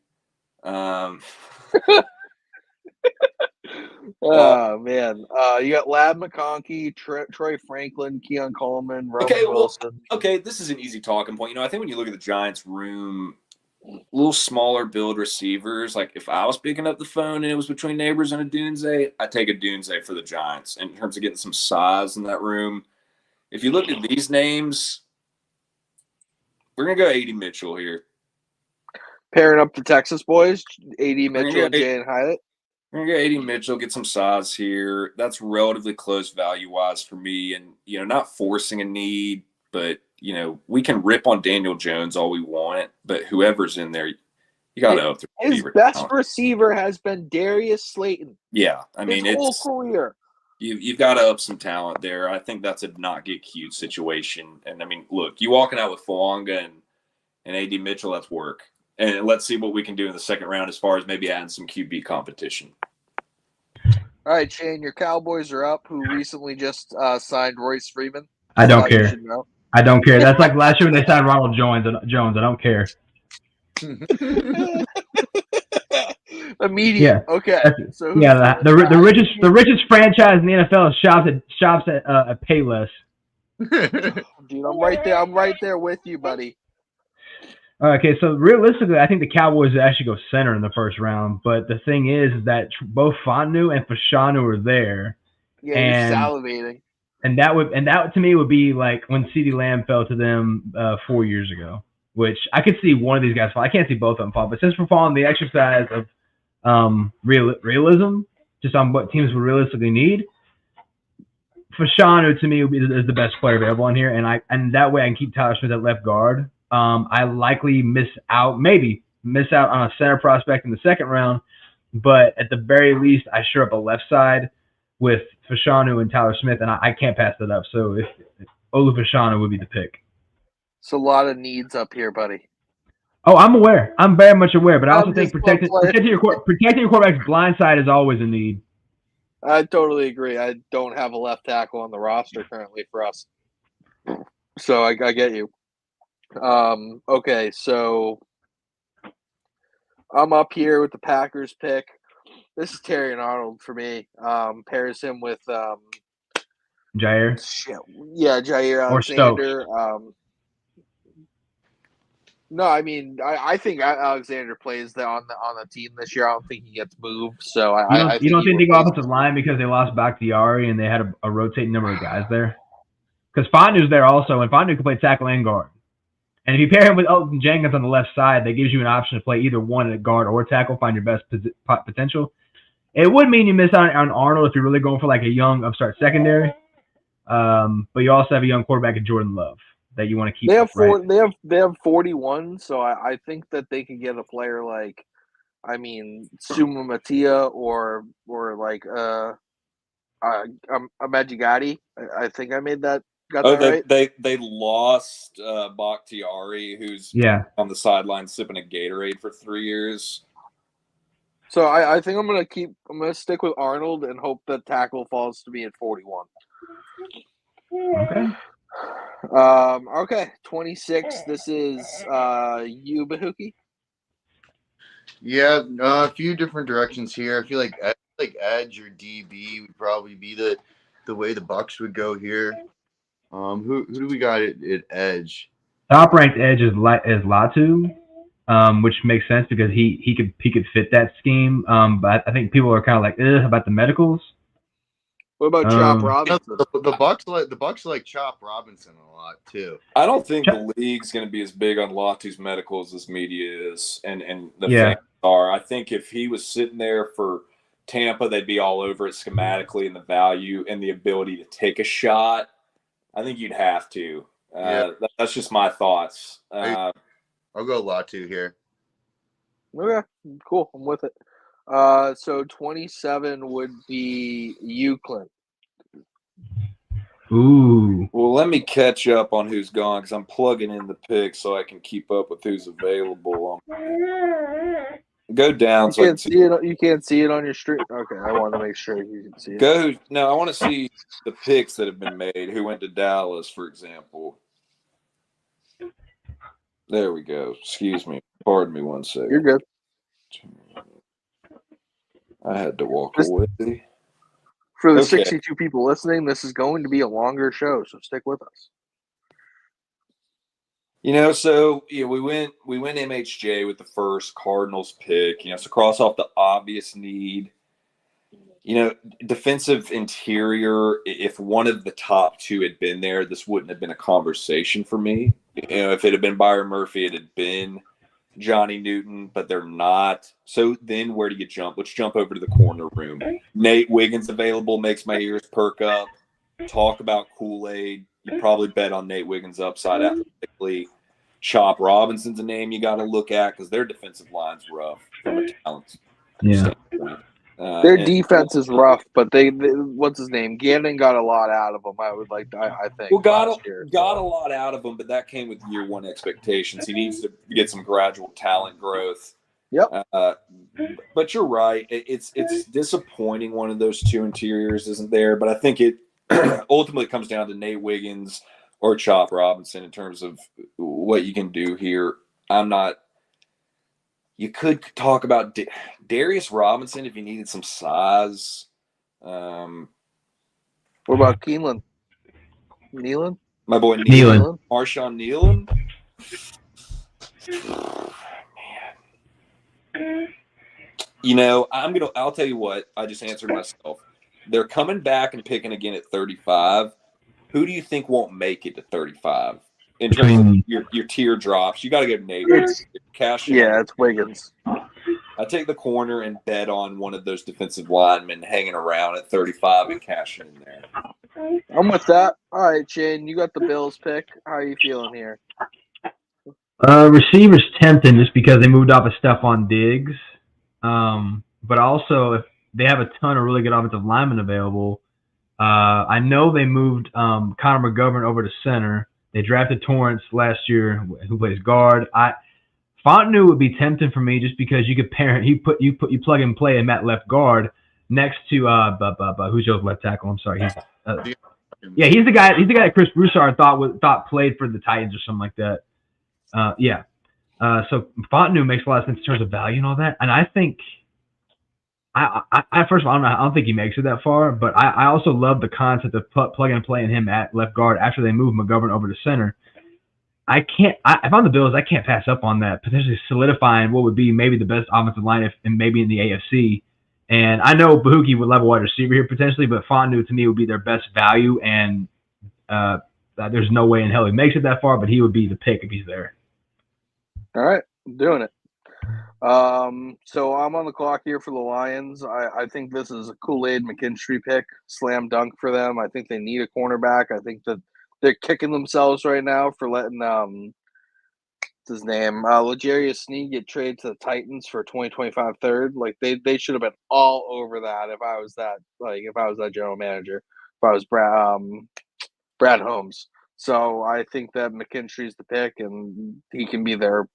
Oh man, you got Lab McConkey, Troy Franklin, Keon Coleman, Roman Wilson. Okay, this is an easy talking point. I think when you look at the Giants' room, a little smaller build receivers. Like if I was picking up the phone and it was between Neighbors and a Dunze, I'd take a Dunze for the Giants in terms of getting some size in that room. If you look at these names, we're gonna go A.D. Mitchell here. Pairing up the Texas boys, A.D. Mitchell and Jalen Hyatt. We're gonna go A.D. Mitchell, get some size here. That's relatively close value-wise for me, and not forcing a need, but we can rip on Daniel Jones all we want, but whoever's in there, you got to up the his best receiver has been Darius Slayton. Yeah, I mean his whole career. You've got to up some talent there. I think that's a not get cute situation. And I mean, look, you walking out with Fuanga and A.D. Mitchell, that's work. And let's see what we can do in the second round as far as maybe adding some QB competition. All right, Shane, your Cowboys are up, who recently just signed Royce Freeman. I don't care. I don't care. That's like last year when they signed Ronald Jones. I don't care. Immediate. Yeah. Okay. So the richest franchise in the NFL shops at Payless. Dude, I'm right there with you, buddy. Okay, so realistically, I think the Cowboys actually go center in the first round. But the thing is that both Fanu and Fashanu are there. Yeah, you're salivating. And that to me would be like when CeeDee Lamb fell to them 4 years ago, which I could see one of these guys fall. I can't see both of them fall, but since we're following the exercise of realism, just on what teams would realistically need, Fashanu to me is the best player available on here, and that way I can keep Tyler Smith at left guard. I likely miss out on a center prospect in the second round, but at the very least I sure up a left side with Fashanu and Tyler Smith, and I can't pass that up. So if Olu Fashanu would be the pick. It's a lot of needs up here, buddy. Oh, I'm aware. I'm very much aware, but I also think protecting your quarterback's blind side is always a need. I totally agree. I don't have a left tackle on the roster currently for us, so I get you. Okay, so I'm up here with the Packers pick. This is Terry and Arnold for me. Pairs him with Jair. Yeah, Jair Alexander. No, I mean, I think Alexander plays on the team this year. I don't think he gets moved, so I You think don't he think they go replaces. offensive line because they lost Bakhtiari and they had a rotating number of guys there? Because Fondu's there also, and Fondu can play tackle and guard. And if you pair him with Elton Jenkins on the left side, that gives you an option to play either one at guard or tackle, find your best potential. It would mean you miss out on Arnold if you're really going for like a young upstart secondary. But you also have a young quarterback in Jordan Love that you want to keep. They have right? They have 41, so I think that they could get a player like, I mean, Suma Matia or like Amajigati. I think I got Oh, that right. they lost Bakhtiari, who's on the sideline sipping a Gatorade for 3 years. So I think I'm gonna stick with Arnold and hope that tackle falls to me at 41. Okay. Okay, 26. This is you, Bahookie. Yeah, a few different directions here. I feel like edge or DB would probably be the way the Bucks would go here. Who do we got at edge? Top ranked edge is Latu, which makes sense because he could fit that scheme. But I think people are kind of like about the medicals. What about Chop Robinson? The Bucks like Chop Robinson a lot too. I don't think the league's going to be as big on Latu's medicals as media is, and the fans are. I think if he was sitting there for Tampa, they'd be all over it schematically and the value and the ability to take a shot. I think you'd have to. That's just my thoughts. I'll go Latu here. Okay, cool. I'm with it. So 27 would be you, Clint. Ooh. Well, let me catch up on who's gone because I'm plugging in the picks so I can keep up with who's available. Go down. You can't see it. You can't see it on your stream. Okay, I want to make sure you can see it. I want to see the picks that have been made. Who went to Dallas, for example? There we go. Excuse me. Pardon me 1 second. You're good. I had to walk away. For the 62 people listening, this is going to be a longer show, so stick with us. So we went MHJ with the first Cardinals pick. So cross off the obvious need. Defensive interior. If one of the top two had been there, this wouldn't have been a conversation for me. If it had been Byron Murphy, it had been Johnny Newton, but they're not. So then where do you jump? Let's jump over to the corner room. Nate Wiggins available makes my ears perk up. Talk about Kool-Aid. You probably bet on Nate Wiggins' upside athletically. Chop Robinson's a name you got to look at because their defensive line's rough from a talent standpoint. Their defense is rough, but they what's his name? Gannon got a lot out of them. I think. Well, got a lot out of him, but that came with year one expectations. He needs to get some gradual talent growth. Yep. But you're right. It's disappointing one of those two interiors isn't there, but I think it ultimately comes down to Nate Wiggins or Chop Robinson in terms of what you can do here. You could talk about Darius Robinson if you needed some size. What about Keelan? Nealon? My boy Nealon. Marshawn Nealon. Man. I'll tell you what, I just answered myself. They're coming back and picking again at 35. Who do you think won't make it to 35? In terms of your teardrops, you got to go Nate. It's Wiggins. I take the corner and bet on one of those defensive linemen hanging around at 35 and cash in there. I'm with that. All right, Shane, you got the Bills pick. How are you feeling here? Receivers tempting just because they moved off of Stephon Diggs. But also, if they have a ton of really good offensive linemen available, I know they moved Connor McGovern over to center. They drafted Torrance last year, who plays guard. Fontenot would be tempting for me just because you could pair you plug and play him at left guard next to who's your left tackle? I'm sorry, he's the guy that Chris Broussard thought played for the Titans or something like that. So Fontenot makes a lot of sense in terms of value and all that, and I think. First of all, I don't think he makes it that far, but I also love the concept of plug and playing him at left guard after they move McGovern over to center. I can't. If I'm the Bills, I can't pass up on that, potentially solidifying what would be maybe the best offensive line and maybe in the AFC. And I know Bahookie would level wide receiver here potentially, but Fondue to me would be their best value, and there's no way in hell he makes it that far, but he would be the pick if he's there. All right, I'm doing it. So I'm on the clock here for the Lions. I think this is a Kool-Aid McKinstry pick, slam dunk for them. I think they need a cornerback. I think that they're kicking themselves right now for letting what's his name, L'Jarius Sneed get traded to the Titans for 2025 third. Like they should have been all over that if I was that general manager, if I was Brad Holmes. So I think that McKinstry's the pick, and he can be their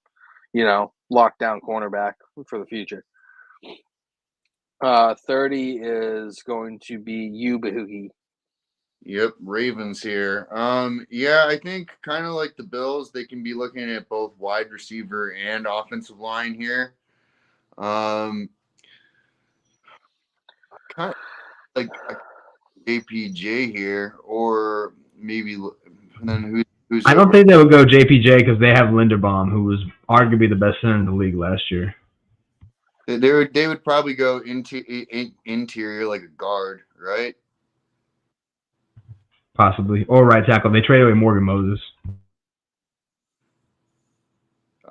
lockdown cornerback for the future. 30 is going to be Bahookie. Yep, Ravens here. Yeah, I think kind of like the Bills, they can be looking at both wide receiver and offensive line here. Kind of like JPJ here, or maybe then who's I don't over? think they would go JPJ because they have Linderbaum, who was arguably the best center in the league last year. They would probably go interior like a guard, right? Possibly. Or right tackle. They traded away Morgan Moses.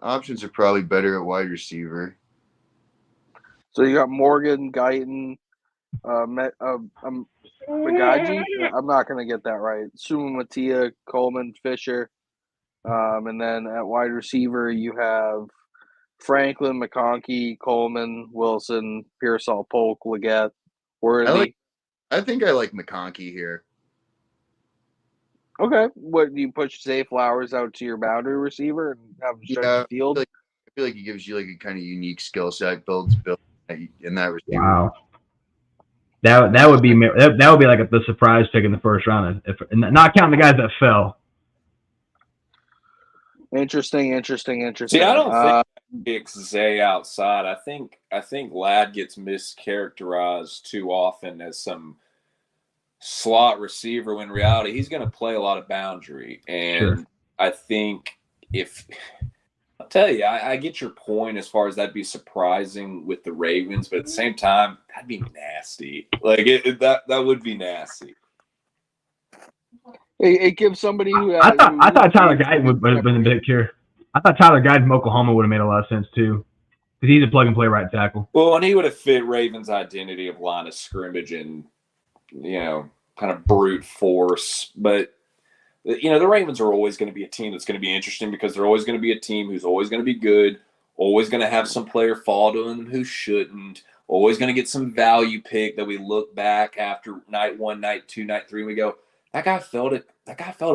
Options are probably better at wide receiver. So you got Morgan, Guyton, Magaji. I'm not going to get that right. Suma Matia, Coleman, Fisher. And then at wide receiver, you have Franklin, McConkey, Coleman, Wilson, Pearsall, Polk, Leggett, Worthy. I think I like McConkey here. Okay. What do you push Zay Flowers out to your boundary receiver and have him stretch the field? I feel like he gives you like a kind of unique skill set, build in that receiver. Wow. That would be like the surprise pick in the first round, not counting the guys that fell. Interesting. See, I don't think picks Zay outside. I think Ladd gets mischaracterized too often as some slot receiver when in reality he's going to play a lot of boundary. And sure. I think I'll tell you, I get your point as far as that'd be surprising with the Ravens, but at the same time, that'd be nasty. Like that would be nasty. It gives somebody who I thought Tyler Guyton would have been the pick here. I thought Tyler Guyton from Oklahoma would have made a lot of sense too, because he's a plug and play right tackle. Well, and he would have fit Ravens' identity of line of scrimmage and kind of brute force. But the Ravens are always going to be a team that's going to be interesting because they're always going to be a team who's always going to be good, always going to have some player fall to them who shouldn't, always going to get some value pick that we look back after night 1, night 2, night 3, and we go, that guy fell to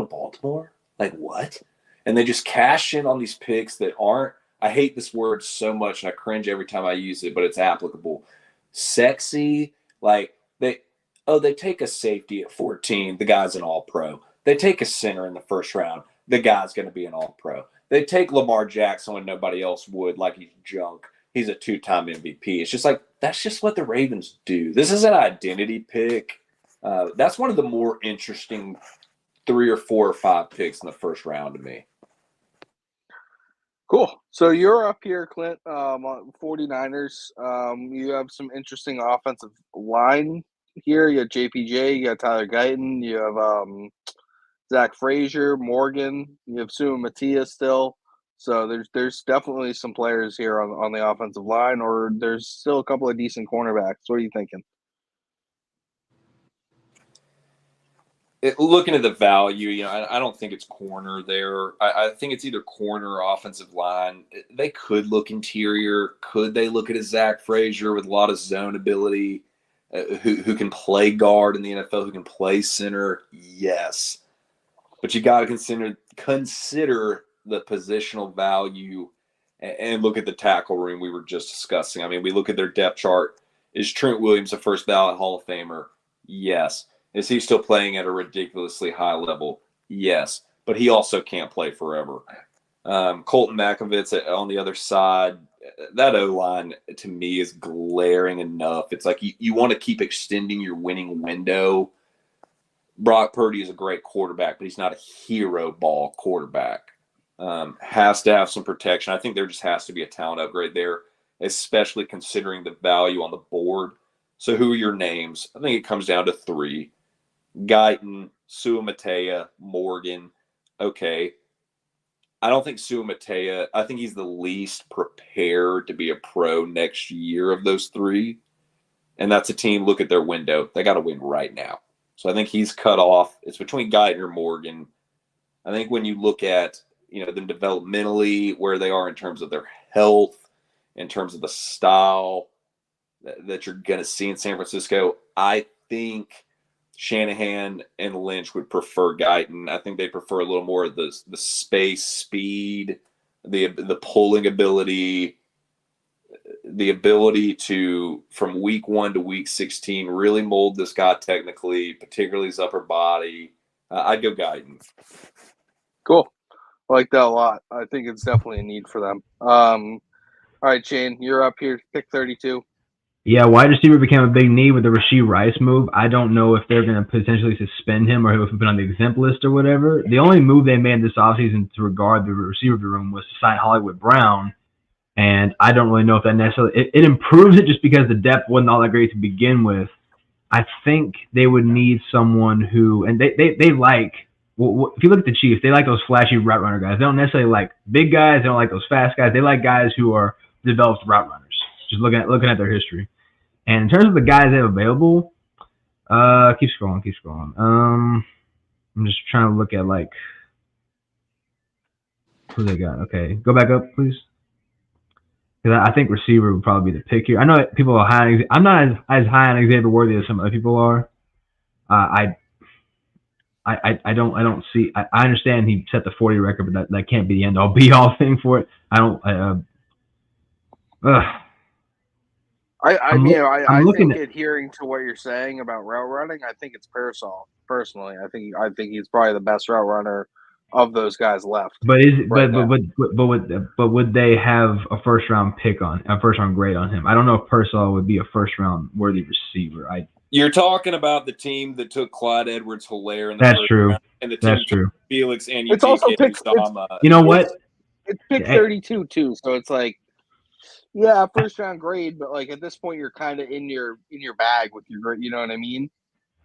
Baltimore? Like what? And they just cash in on these picks that aren't, I hate this word so much and I cringe every time I use it, but it's applicable. Sexy, like they take a safety at 14, the guy's an all-pro. They take a center in the first round, the guy's going to be an all-pro. They take Lamar Jackson when nobody else would, like he's junk. He's a 2-time MVP. It's just like, that's just what the Ravens do. This is an identity pick. That's one of the more interesting 3 or 4 or 5 picks in the first round to me. Cool. So you're up here, Clint, on 49ers. You have some interesting offensive line here. You got JPJ, you got Tyler Guyton, you have Zach Frazier, Morgan, you have Suma Matia still. So there's definitely some players here on the offensive line, or there's still a couple of decent cornerbacks. What are you thinking? Looking at the value, I don't think it's corner there. I think it's either corner or offensive line. They could look interior. Could they look at a Zach Frazier with a lot of zone ability, who can play guard in the NFL, who can play center? Yes. But you got to consider the positional value and look at the tackle room we were just discussing. I mean, we look at their depth chart. Is Trent Williams a first ballot Hall of Famer? Yes. Is he still playing at a ridiculously high level? Yes. But he also can't play forever. Colton Makovitz on the other side, that O-line to me is glaring enough. It's like you want to keep extending your winning window. Brock Purdy is a great quarterback, but he's not a hero ball quarterback. has to have some protection. I think there just has to be a talent upgrade there, especially considering the value on the board. So who are your names? I think it comes down to 3. Guyton, Suamatea, Morgan. Okay. I don't think Suamatea, I think he's the least prepared to be a pro next year of those 3. And that's a team, look at their window. They got to win right now. So I think he's cut off. It's between Guyton or Morgan. I think when you look at, them developmentally, where they are in terms of their health, in terms of the style that you're going to see in San Francisco, I think Shanahan and Lynch would prefer Guyton. I think they prefer a little more of the space, speed, the pulling ability, the ability to, from week 1 to week 16, really mold this guy technically, particularly his upper body. I'd go Guyton. Cool. I like that a lot. I think it's definitely a need for them. All right, Shane, you're up here. Pick 32. Yeah, wide receiver became a big need with the Rashee Rice move. I don't know if they're going to potentially suspend him or if he'll be on the exempt list or whatever. The only move they made this offseason to regard the receiver room was to sign Hollywood Brown. And I don't really know if that necessarily it improves it just because the depth wasn't all that great to begin with. I think they would need someone who, and they like, well, if you look at the Chiefs, they like those flashy route runner guys. They don't necessarily like big guys. They don't like those fast guys. They like guys who are developed route runners. Just looking at their history. And in terms of the guys they have available, keep scrolling. I'm just trying to look at like who they got. Okay, go back up, please. Because I think receiver would probably be the pick here. I know that people are high. I'm not as high on Xavier Worthy as some other people are. I don't see. I understand he set the 40 record, but that can't be the end all be all thing for it. I think adhering to what you're saying about route running, I think it's Parasol. Personally, I think he's probably the best route runner of those guys left. But would they have a first round grade on him? I don't know if Parasol would be a first round worthy receiver. You're talking about the team that took Clyde Edwards-Helaire in the That's true. round, and the team That's true. Felix and it's also pick. You know what? It's pick 32 too, so it's like, yeah, first round grade, but like at this point you're kind of in your bag with your grade. You know what I mean?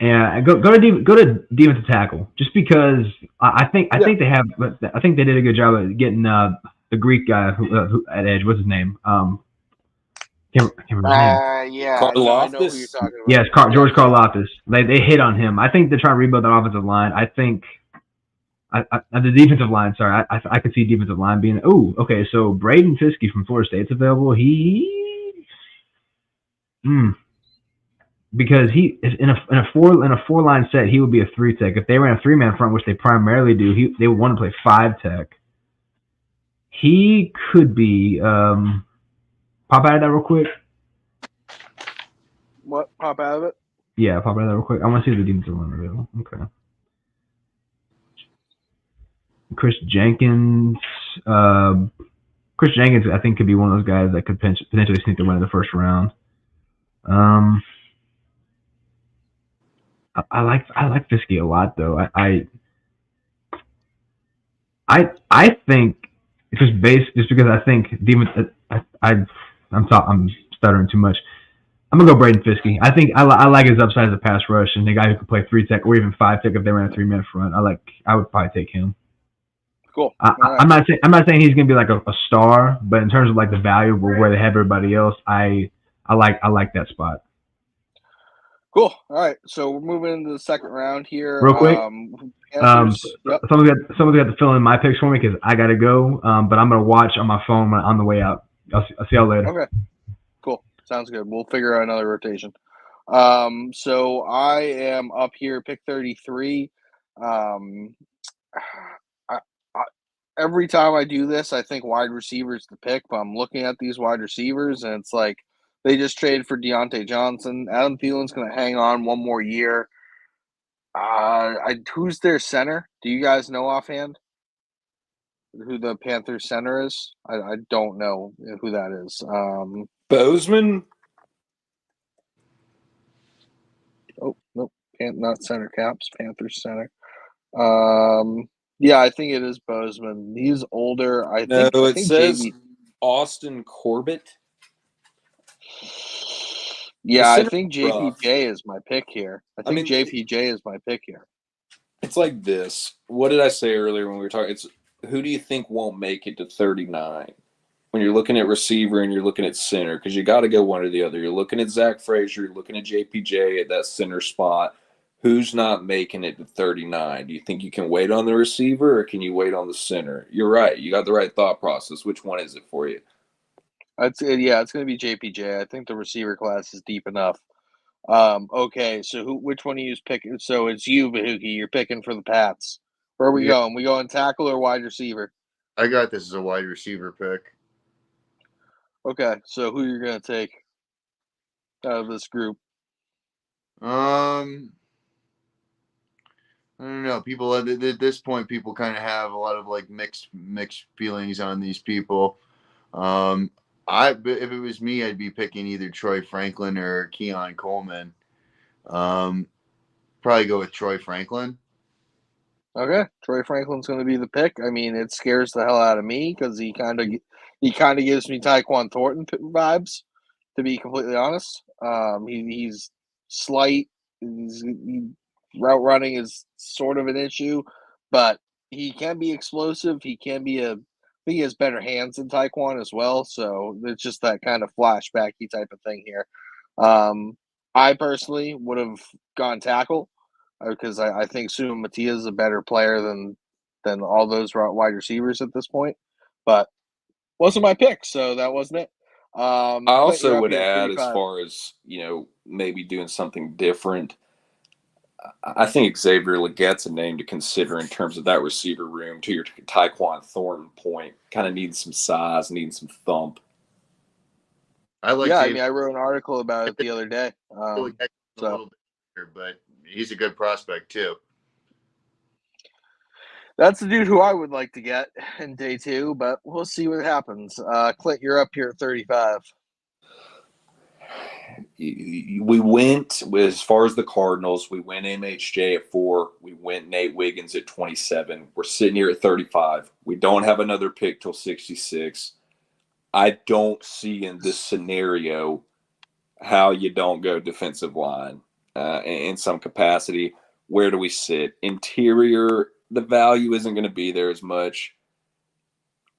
Yeah, go to defensive tackle just because I think they have. I think they did a good job of getting the Greek guy who at edge. What's his name? Can't remember his name. Yeah, I know who you're talking about. Yes, George Karlaftis. They hit on him. I think they're trying to rebuild that offensive line. I think the defensive line. Sorry, I could see defensive line being. Oh, okay. So Braden Fiske from Florida State's available. Because he is in a four line set, he would be a 3 tech. If they ran a 3-man front, which they primarily do, they would want to play 5 tech. He could be. Pop out of that real quick. What? Pop out of it? Yeah, pop out of that real quick. I want to see the defensive line available. Okay. Chris Jenkins, I think, could be one of those guys that could potentially sneak the win in the first round. I like Fiske a lot, though. I think it's just because I think I'm stuttering too much. I'm gonna go Braden Fiske. I think I like his upside as a pass rush and the guy who could play 3 tech or even 5 tech if they ran a 3-man front. I would probably take him. Cool. I'm not saying he's gonna be like a star, but in terms of like the value of where they have everybody else, I like that spot. Cool. All right, so we're moving into the second round here. Real quick, yep. Someone's got to fill in my picks for me because I gotta go. But I'm gonna watch on my phone on the way out. I'll see y'all later. Okay. Cool. Sounds good. We'll figure out another rotation. So I am up here, pick 33. Every time I do this, I think wide receivers the pick, but I'm looking at these wide receivers and it's like they just traded for Deontay Johnson. Adam Thielen's going to hang on one more year. Who's their center? Do you guys know offhand who the Panthers center is? I don't know who that is. Bozeman? Oh, nope. Not center caps. Panthers center. Yeah, I think it is Bozeman. He's older. I No, think it says JV. Austin Corbett. The Yeah, I center think rough. JPJ is my pick here. I I think mean, JPJ is my pick here. it's like this. What did I say earlier when we were talking? It's who do you think won't make it to 39? When you're looking at receiver and you're looking at center, because you got to go one or the other. You're looking at Zach Frazier, you're looking at JPJ at that center spot. Who's not making it to 39? Do you think you can wait on the receiver or can you wait on the center? You're right. You got the right thought process. Which one is it for you? I'd say, yeah, it's going to be JPJ. I think the receiver class is deep enough. Okay, so which one of you is picking? So it's you, Bahookie. You're picking for the Pats. Where are we Yeah, going? We going tackle or wide receiver? I got this as a wide receiver pick. Okay, so who you're going to take out of this group? I don't know. People at this point, people kind of have a lot of like mixed feelings on these people. If it was me, I'd be picking either Troy Franklin or Keon Coleman. Probably go with Troy Franklin. Okay, Troy Franklin's going to be the pick. I mean, it scares the hell out of me because he kind of gives me Tyquan Thornton vibes, to be completely honest. He's slight. Route running is sort of an issue, but he can be explosive. He can be I think he has better hands than Tyquan as well. So it's just that kind of flashbacky type of thing here. I personally would have gone tackle because I think Sue Mattia is a better player than all those wide receivers at this point. But wasn't my pick, so that wasn't it. I Clint, you're also up would here at add, as 35. far as, maybe doing something different, I think Xavier Leggette's a name to consider in terms of that receiver room. To your Tyquan Thornton point, kind of needs some size, needs some thump. I like Yeah, I Xavier. mean, I wrote an article about it the other day. A So little bit here, but he's a good prospect too. that's the dude who I would like to get in day 2, but we'll see what happens. Clint, you're up here at 35. We went, as far as the Cardinals, we went MHJ at 4. We went Nate Wiggins at 27. We're sitting here at 35. We don't have another pick till 66. I don't see in this scenario how you don't go defensive line in some capacity. Where do we sit? Interior, the value isn't going to be there as much.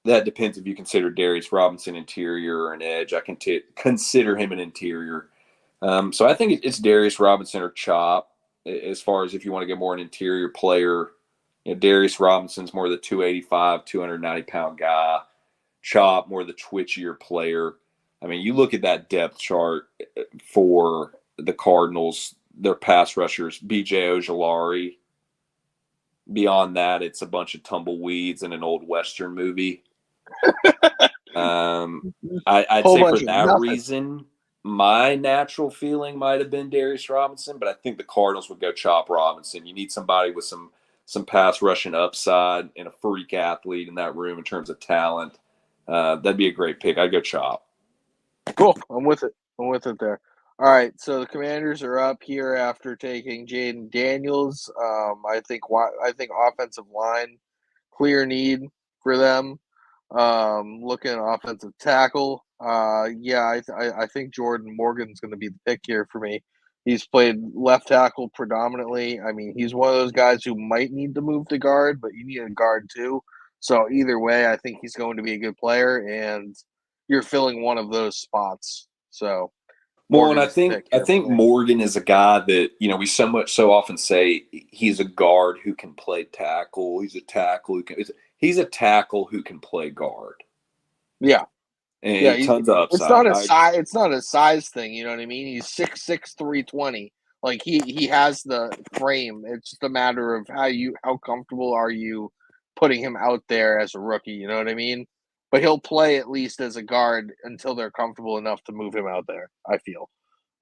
That depends if you consider Darius Robinson interior or an edge. I can consider him an interior. So I think it's Darius Robinson or Chop as far as if you want to get more an interior player. Darius Robinson's more the 285, 290-pound guy. Chop, more the twitchier player. I mean, you look at that depth chart for the Cardinals, their pass rushers, B.J. Ojolari. Beyond that, it's a bunch of tumbleweeds in an old Western movie. I'd say for that reason, my natural feeling might have been Darius Robinson, but I think the Cardinals would go Chop Robinson. You need somebody with some pass rushing upside and a freak athlete in that room in terms of talent. That'd be a great pick. I'd go Chop. Cool. I'm with it. There. All right. So the Commanders are up here after taking Jaden Daniels. I think offensive line, clear need for them. Looking at offensive tackle. Yeah, I think Jordan Morgan's going to be the pick here for me. He's played left tackle predominantly. I mean, he's one of those guys who might need to move to guard, but you need a guard too. So either way, I think he's going to be a good player, and you're filling one of those spots. So, well, and I think Morgan is a guy that we so often say he's a guard who can play tackle. He's a tackle who can play guard. Yeah, and tons of upside. It's not a size thing. You know what I mean? He's 6'6", 320. Like he has the frame. It's just a matter of how comfortable are you putting him out there as a rookie. You know what I mean? But he'll play at least as a guard until they're comfortable enough to move him out there, I feel.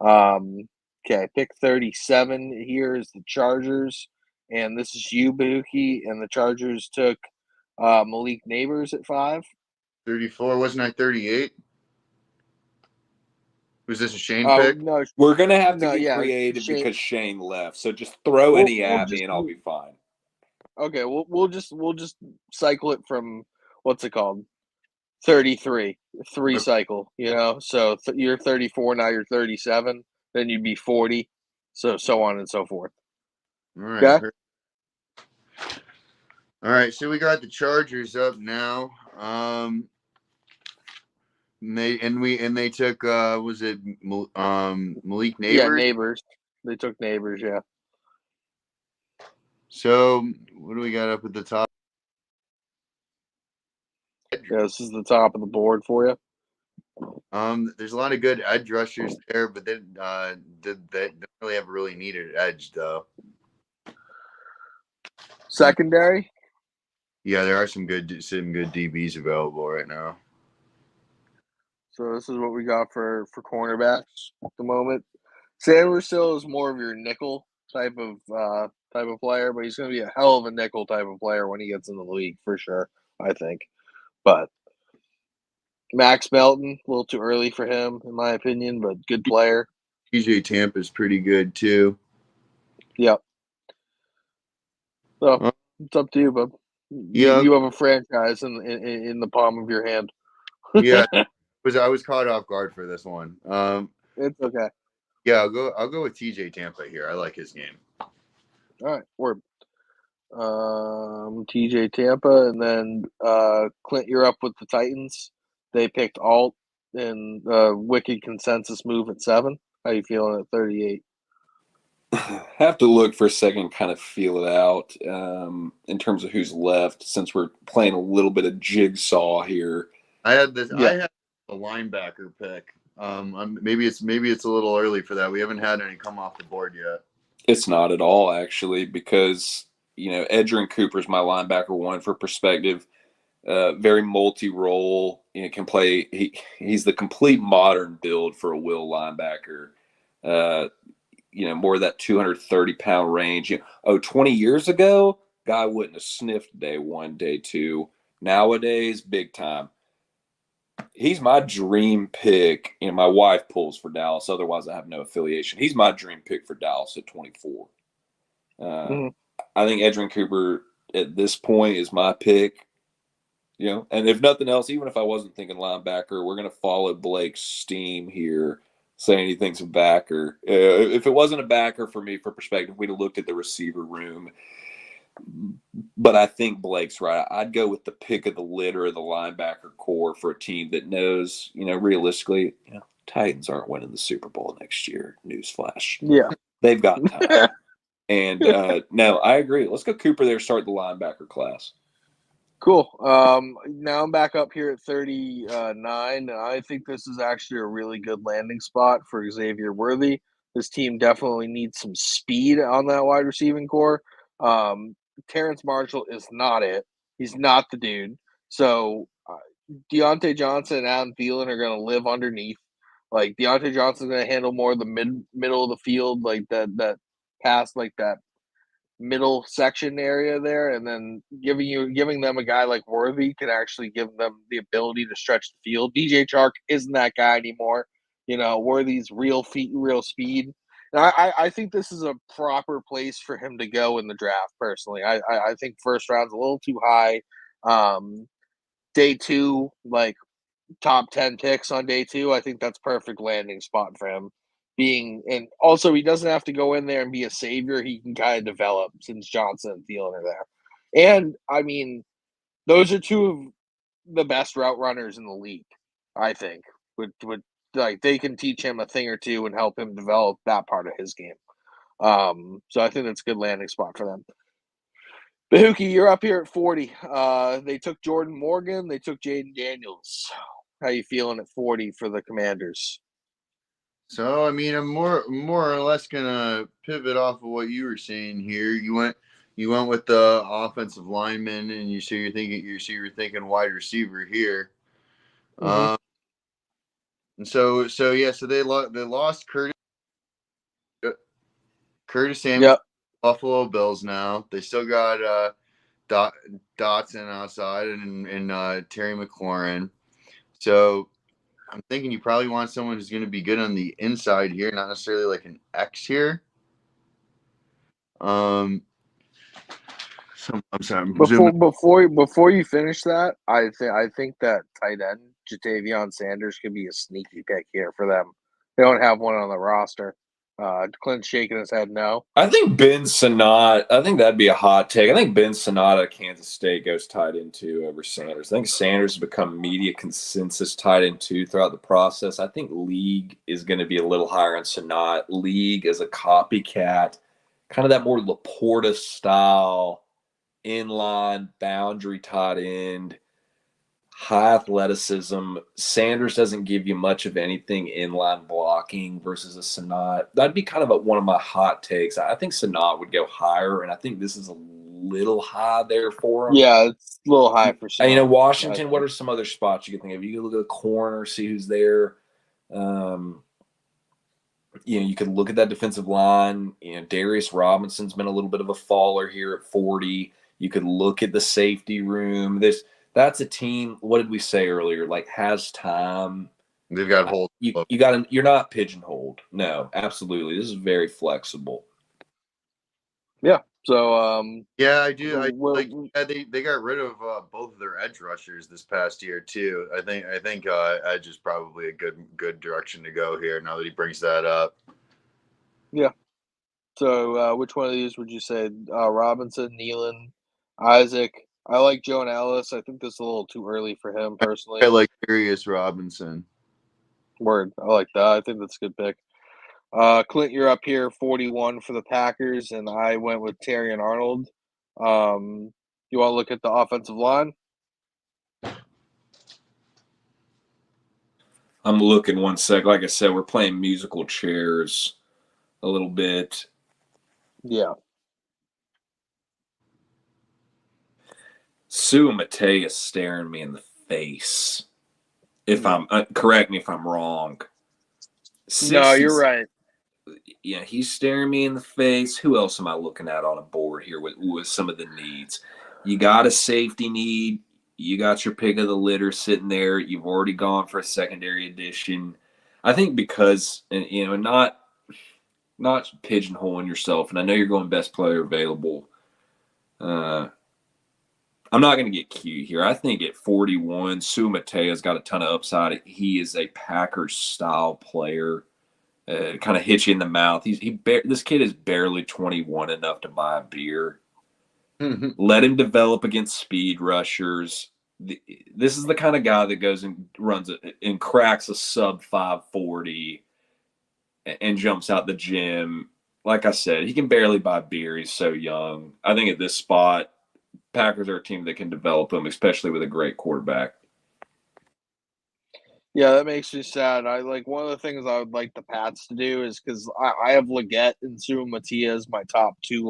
Okay, pick 37 here is the Chargers, and this is you, Bahookie, and the Chargers took Malik Neighbors at 5. 34, wasn't I 38? Was this a Shane pick? No, we're going to have to get creative because Shane left. So just throw any at me and I'll be fine. Okay, we'll just cycle it from what's it called? 33, three cycle, So you're 34, now you're 37, then you'd be 40, so on and so forth. All right. Okay? All right, so we got the Chargers up now. They took was it Malik Neighbors? Yeah, Neighbors. They took Neighbors, yeah. So what do we got up at the top? Yeah, this is the top of the board for you. There's a lot of good edge rushers there, but they don't really have a really needed edge though. Secondary? Yeah, there are some good DBs available right now. So this is what we got for cornerbacks at the moment. Sanders still is more of your nickel type of player, but he's going to be a hell of a nickel type of player when he gets in the league for sure, I think. But Max Melton, a little too early for him, in my opinion, but good player. TJ Tampa's pretty good too. Yep. So it's up to you, bub. Yeah, You have a franchise in the palm of your hand. Yeah, I was caught off guard for this one. It's okay. Yeah, I'll go with TJ Tampa here. I like his game. All right, word. TJ Tampa, and then Clint, you're up with the Titans. They picked Alt in the wicked consensus move at 7. How you feeling at 38? Have to look for a second, kind of feel it out in terms of who's left, since we're playing a little bit of jigsaw here. I had a linebacker pick. Maybe it's a little early for that. We haven't had any come off the board yet. It's not at all, actually, because Edgerrin Cooper's my linebacker one for perspective. Very multi-role. Can play. He's the complete modern build for a will linebacker. More of that 230-pound range. 20 years ago, guy wouldn't have sniffed day 1, day 2. Nowadays, big time. He's my dream pick. My wife pulls for Dallas. Otherwise, I have no affiliation. He's my dream pick for Dallas at 24. I think Edgerrin Cooper at this point is my pick. And if nothing else, even if I wasn't thinking linebacker, we're going to follow Blake's steam here, saying he thinks a backer. If it wasn't a backer for me, for perspective, we'd have looked at the receiver room. But I think Blake's right. I'd go with the pick of the litter of the linebacker core for a team that knows, realistically, Titans aren't winning the Super Bowl next year. Newsflash. Yeah. They've got time. And no, I agree. Let's go Cooper there, start the linebacker class. Cool. Now I'm back up here at 39. I think this is actually a really good landing spot for Xavier Worthy. This team definitely needs some speed on that wide receiving core. Terrence Marshall is not it. He's not the dude. So Deontay Johnson and Adam Thielen are going to live underneath. Like Deontay Johnson's going to handle more of the middle of the field, like that pass, like that middle section area there, and then giving them a guy like Worthy can actually give them the ability to stretch the field. DJ Chark isn't that guy anymore. Worthy's real feet, real speed. And I think this is a proper place for him to go in the draft. Personally, I think first round's a little too high. Day 2, like top 10 picks on day 2, I think that's perfect landing spot for him. And also he doesn't have to go in there and be a savior. He can kind of develop since Johnson and Thielen are there. And I mean, those are two of the best route runners in the league, I think. Would like they can teach him a thing or two and help him develop that part of his game. So I think that's a good landing spot for them. Bahookie, you're up here at 40. They took Jordan Morgan. They took Jaden Daniels. How you feeling at 40 for the Commanders? So, I mean, I'm more or less gonna pivot off of what you were saying here. You went with the offensive lineman, and you're thinking wide receiver here. And so they lost Curtis Samuel, Buffalo Bills. Now they still got Dotson outside and Terry McLaurin. So I'm thinking you probably want someone who's going to be good on the inside here, not necessarily like an X here. I'm sorry. I'm presuming. Before you finish that, I think that tight end Jatavion Sanders could be a sneaky pick here for them. They don't have one on the roster. Clint's shaking his head no. I think Ben Sinnott. I think that'd be a hot take. I think Ben Sinnott at Kansas State goes tight end 2 over Sanders. I think Sanders has become media consensus tight end 2 throughout the process. I think League is going to be a little higher on Sinnott. League is a copycat, kind of that more Laporta style, inline boundary tight end. High athleticism. Sanders doesn't give you much of anything inline blocking versus a Sinnott. That'd be kind of one of my hot takes. I think Sinnott would go higher, and I think this is a little high there for him. Yeah, it's a little high for And, Sinnott. Washington, what are some other spots you can think of? You can look at the corner, see who's there. You could look at that defensive line. Darius Robinson's been a little bit of a faller here at 40. You could look at the safety room. That's a team. What did we say earlier? Like has time. They've got holes. You're not pigeonholed. No, absolutely. This is very flexible. Yeah. So yeah, I do. They got rid of both of their edge rushers this past year too. I think edge is probably a good direction to go here now that he brings that up. Yeah. So which one of these would you say? Robinson, Nealon, Isaac. I like Joan Ellis. I think this is a little too early for him personally. I like Darius Robinson. Word. I like that. I think that's a good pick. Clint, you're up here, 41 for the Packers, and I went with Terry and Arnold. You want to look at the offensive line? I'm looking one sec. Like I said, we're playing musical chairs a little bit. Yeah. Sue Matei is staring me in the face. If I'm correct me if I'm wrong. No, you're right. Yeah, he's staring me in the face. Who else am I looking at on a board here with some of the needs? You got a safety need. You got your pick of the litter sitting there. You've already gone for a secondary addition. I think because not pigeonholing yourself, and I know you're going best player available. I'm not going to get cute here. I think at 41, Sue Matea's got a ton of upside. He is a Packers-style player. Kind of hits you in the mouth. This kid is barely 21 enough to buy a beer. Let him develop against speed rushers. This is the kind of guy that goes and runs and cracks a sub 540 and jumps out the gym. Like I said, he can barely buy beer. He's so young. I think at this spot, Packers are a team that can develop him, especially with a great quarterback. Yeah, that makes me sad. One of the things I would like the Pats to do is because I have Leggett and Sue Matia as my top 2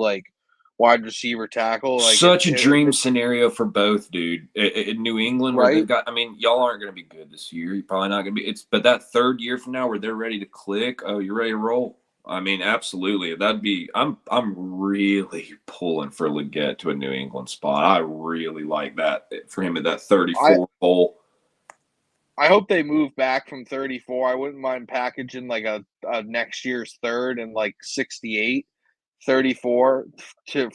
wide receiver tackle. Such a dream scenario for both, dude. In New England, where right? they've got, y'all aren't going to be good this year. You're probably not going to be. But that third year from now, where they're ready to click, oh, you're ready to roll. Absolutely. That'd be. I'm really pulling for Leggett to a New England spot. I really like that for him at that 34 hole. I hope they move back from 34. I wouldn't mind packaging a next year's third and 68, 34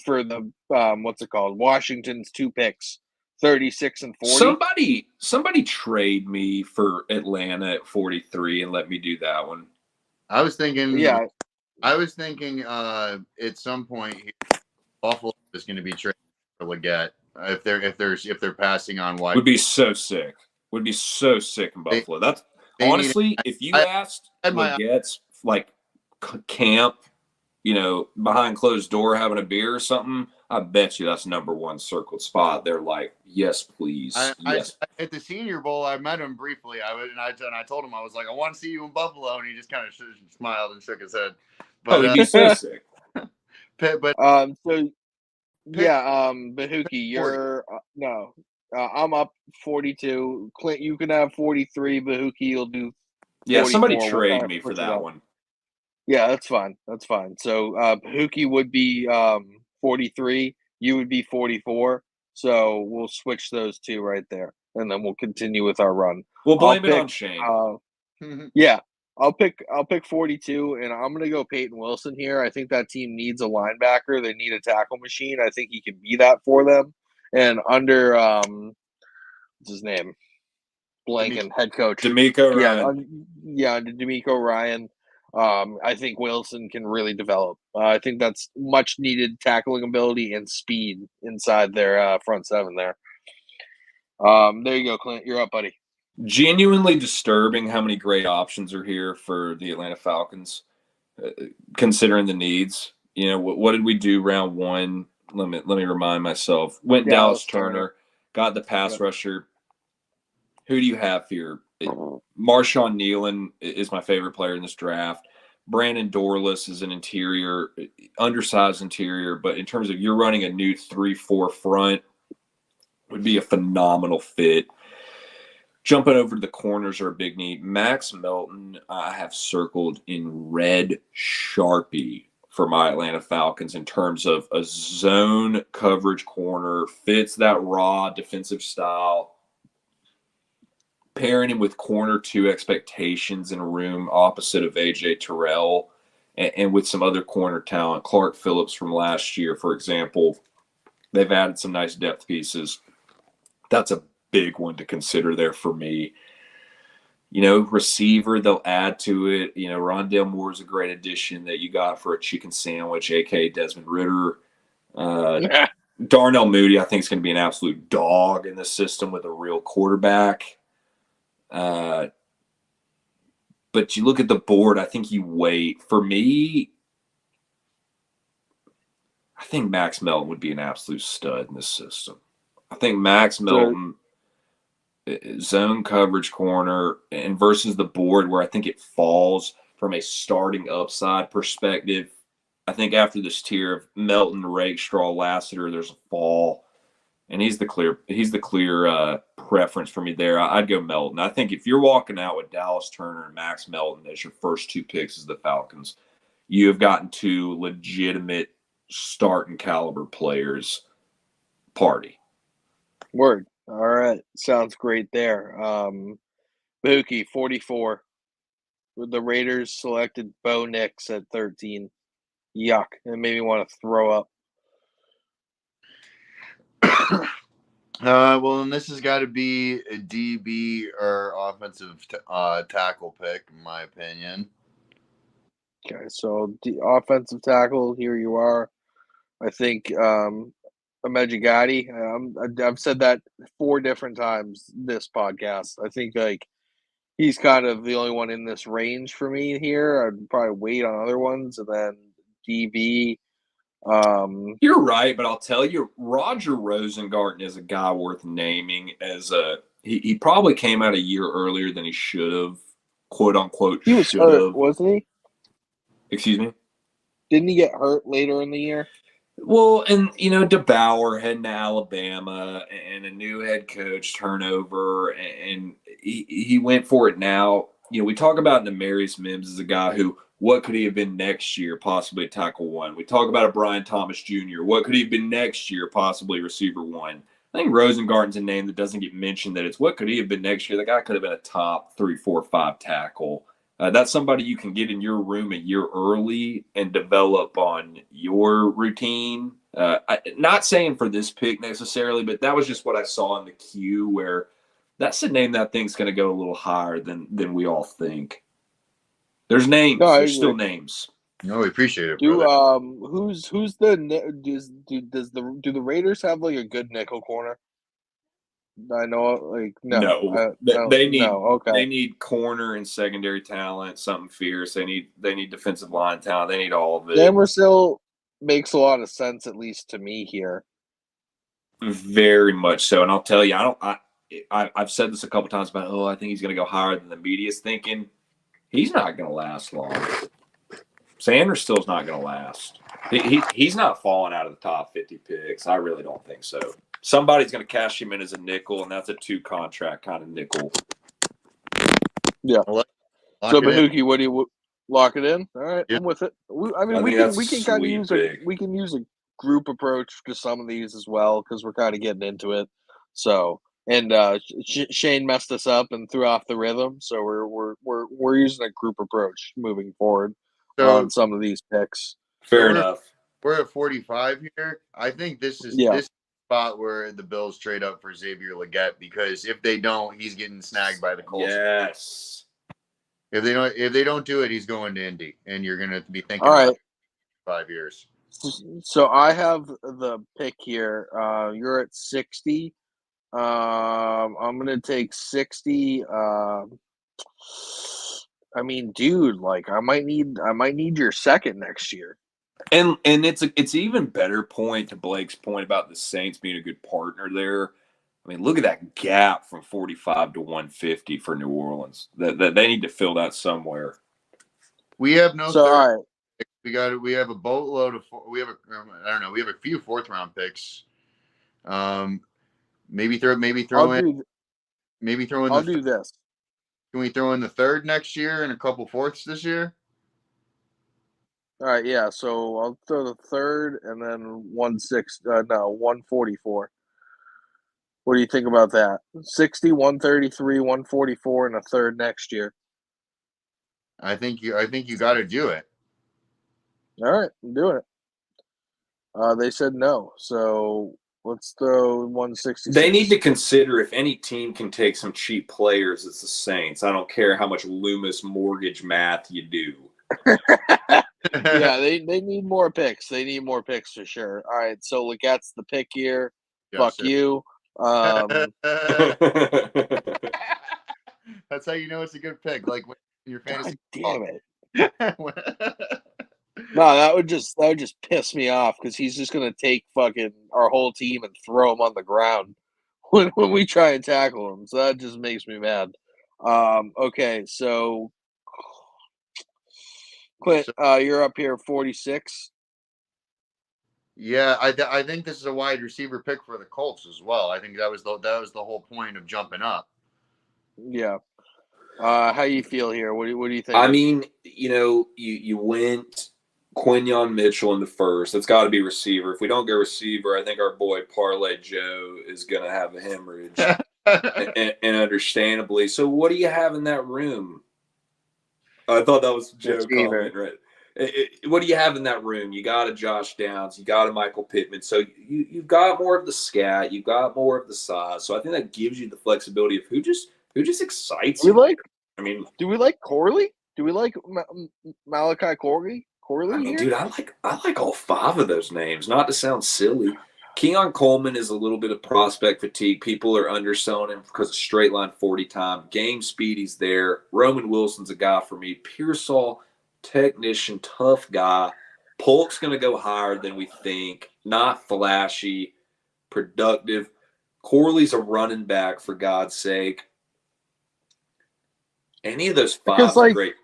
for the what's it called? Washington's 2 picks, 36 and 40. Somebody trade me for Atlanta at 43 and let me do that one. I was thinking. Yeah. I was thinking at some point Buffalo is going to be traded for Leggett if they're passing on wide. Would be so sick. Would be so sick in Buffalo. That's honestly, if you asked Leggett's camp, behind closed door having a beer or something, I bet you that's number 1 circled spot. They're like, yes, please. Yes. At the Senior Bowl, I met him briefly. I told him I was like, I want to see you in Buffalo, and he just kind of smiled and shook his head. But he'd be so sick. Bahookie, you're no. I'm up 42. Clint, you can have 43. Bahookie, you'll do. 44. Yeah, somebody trade me for that one. Yeah, that's fine. That's fine. So Bahookie would be 43. You would be 44. So we'll switch those 2 right there, and then we'll continue with our run. We'll blame it on Shane. Yeah, I'll pick 42, and I'm gonna go Peyton Wilson here. I think that team needs a linebacker. They need a tackle machine. I think he can be that for them. And under what's his name? Blanking head coach. D'Amico Ryan. Under D'Amico Ryan. I think Wilson can really develop. I think that's much needed tackling ability and speed inside their front seven there. There you go, Clint. You're up, buddy. Genuinely disturbing how many great options are here for the Atlanta Falcons, considering the needs. You know, what did we do round one? Let me remind myself. Went Dallas Turner, got the pass rusher. Who do you have here? Marshawn Nealon is my favorite player in this draft. Brandon Dorless is an interior, undersized interior, but in terms of you're running a new 3-4 front, would be a phenomenal fit. Jumping over to the corners are a big need. Max Melton, I have circled in red Sharpie for my Atlanta Falcons in terms of a zone coverage corner, fits that raw defensive style. Pairing him with corner 2 expectations in a room opposite of A.J. Terrell and with some other corner talent. Clark Phillips from last year, for example. They've added some nice depth pieces. That's a big one to consider there for me. You know, receiver, they'll add to it. You know, Rondale Moore is a great addition that you got for a chicken sandwich, a.k.a. Desmond Ridder. Darnell Mooney, I think, is going to be an absolute dog in the system with a real quarterback. But you look at the board, I think you wait. For me, I think Max Melton would be an absolute stud in this system. I think Max Melton, zone coverage corner, and versus the board where I think it falls from a starting upside perspective. I think after this tier of Melton, Rakestraw, Lassiter, there's a fall. And he's the clear preference for me there. I'd go Melton. I think if you're walking out with Dallas Turner and Max Melton as your first 2 picks as the Falcons, you have gotten 2 legitimate starting caliber players. Party. Word. All right. Sounds great there. Bahookie, 44. The Raiders selected Bo Nix at 13. Yuck. It made me want to throw up. Well, then this has got to be a DB or offensive tackle pick, in my opinion. Okay, so the offensive tackle, here you are. I think Amejigati. I've said that 4 different times this podcast. I think like he's kind of the only one in this range for me here. I'd probably wait on other ones, and then DB. You're right, but I'll tell you, Roger Rosengarten is a guy worth naming as he probably came out a year earlier than he should have, quote unquote. He was hurt, wasn't he? Excuse me? Didn't he get hurt later in the year? Well, and you know, DeBauer heading to Alabama and a new head coach turnover, and he went for it now. You know, we talk about Demarius Mims as a guy who, what could he have been next year? Possibly a tackle 1. We talk about a Brian Thomas Jr. What could he have been next year? Possibly receiver 1. I think Rosengarten's a name that doesn't get mentioned. That it's what could he have been next year? The guy could have been a top 3, 4, 5 tackle. That's somebody you can get in your room a year early and develop on your routine. Not saying for this pick necessarily, but that was just what I saw in the queue where that's a name that I think is going to go a little higher than we all think. There's names. No, There's still names. No, we appreciate it, Do brother. who's the Raiders have like a good nickel corner? I know, like no. They need okay. They need corner and secondary talent, something fierce. They need defensive line talent. They need all of it. Yamersill makes a lot of sense, at least to me here. Very much so, and I'll tell you, I've said this a couple times about. I think he's going to go higher than the media's thinking. He's not going to last long. Sanders still's not going to last. He's not falling out of the top 50 picks. I really don't think so. Somebody's going to cash him in as a nickel, and that's a 2 contract kind of nickel. Yeah. So Bahookie, what do you lock it in? All right, I'm with it. We can kind of use a group approach to some of these as well because we're kind of getting into it. So And Shane messed us up and threw off the rhythm, so we're using a group approach moving forward on some of these picks. Fair enough. We're at 45 here. I think this is spot where the Bills trade up for Xavier Legette, because if they don't, he's getting snagged by the Colts. Yes. If they don't do it, he's going to Indy, and you're going to be thinking All right. about 5 years. So I have the pick here. You're at 60. I'm gonna take 60. I mean, dude, like I might need your second next year. And it's an even better point to Blake's point about the Saints being a good partner there. I mean, look at that gap from 45 to 150 for New Orleans. That they need to fill that somewhere. We have no so, third. All right. We have a boatload of. We have a few fourth round picks. Maybe throw in. I'll do this. Can we throw in the third next year and a couple fourths this year? All right, yeah. So I'll throw the third and then 144. What do you think about that? 60, 133, 144, and a third next year. I think you got to do it. All right, I'm doing it. They said no, so let's throw 166. They need to consider if any team can take some cheap players, it's the Saints. I don't care how much Loomis mortgage math you do. Yeah, they need more picks. They need more picks for sure. All right, so Legette's the pick here. Yes, Fuck sir. You. That's how you know it's a good pick. Like when your fantasy. God damn it. No, that would just piss me off because he's just gonna take fucking our whole team and throw him on the ground when we try and tackle him. So that just makes me mad. Okay, so Clint, you're up here 46. Yeah, I think this is a wide receiver pick for the Colts as well. I think that was the whole point of jumping up. Yeah. How you feel here? What do you think? I mean, you went Quinyon Mitchell in the first. That's got to be receiver. If we don't get receiver, I think our boy Parlay Joe is going to have a hemorrhage, and understandably. So, what do you have in that room? I thought that was Joe comment, right? What do you have in that room? You got a Josh Downs, you got a Michael Pittman. So you've got more of the scat, you've got more of the size. So I think that gives you the flexibility of who just excites you. I mean, do we like Corley? Do we like Malachi Corley? I mean, dude, I like all five of those names. Not to sound silly, Keon Coleman is a little bit of prospect fatigue. People are underselling him because of straight line 40 time. Game speed, he's there. Roman Wilson's a guy for me. Pearsall, technician, tough guy. Polk's going to go higher than we think. Not flashy, productive. Corley's a running back, for God's sake. Any of those five are great.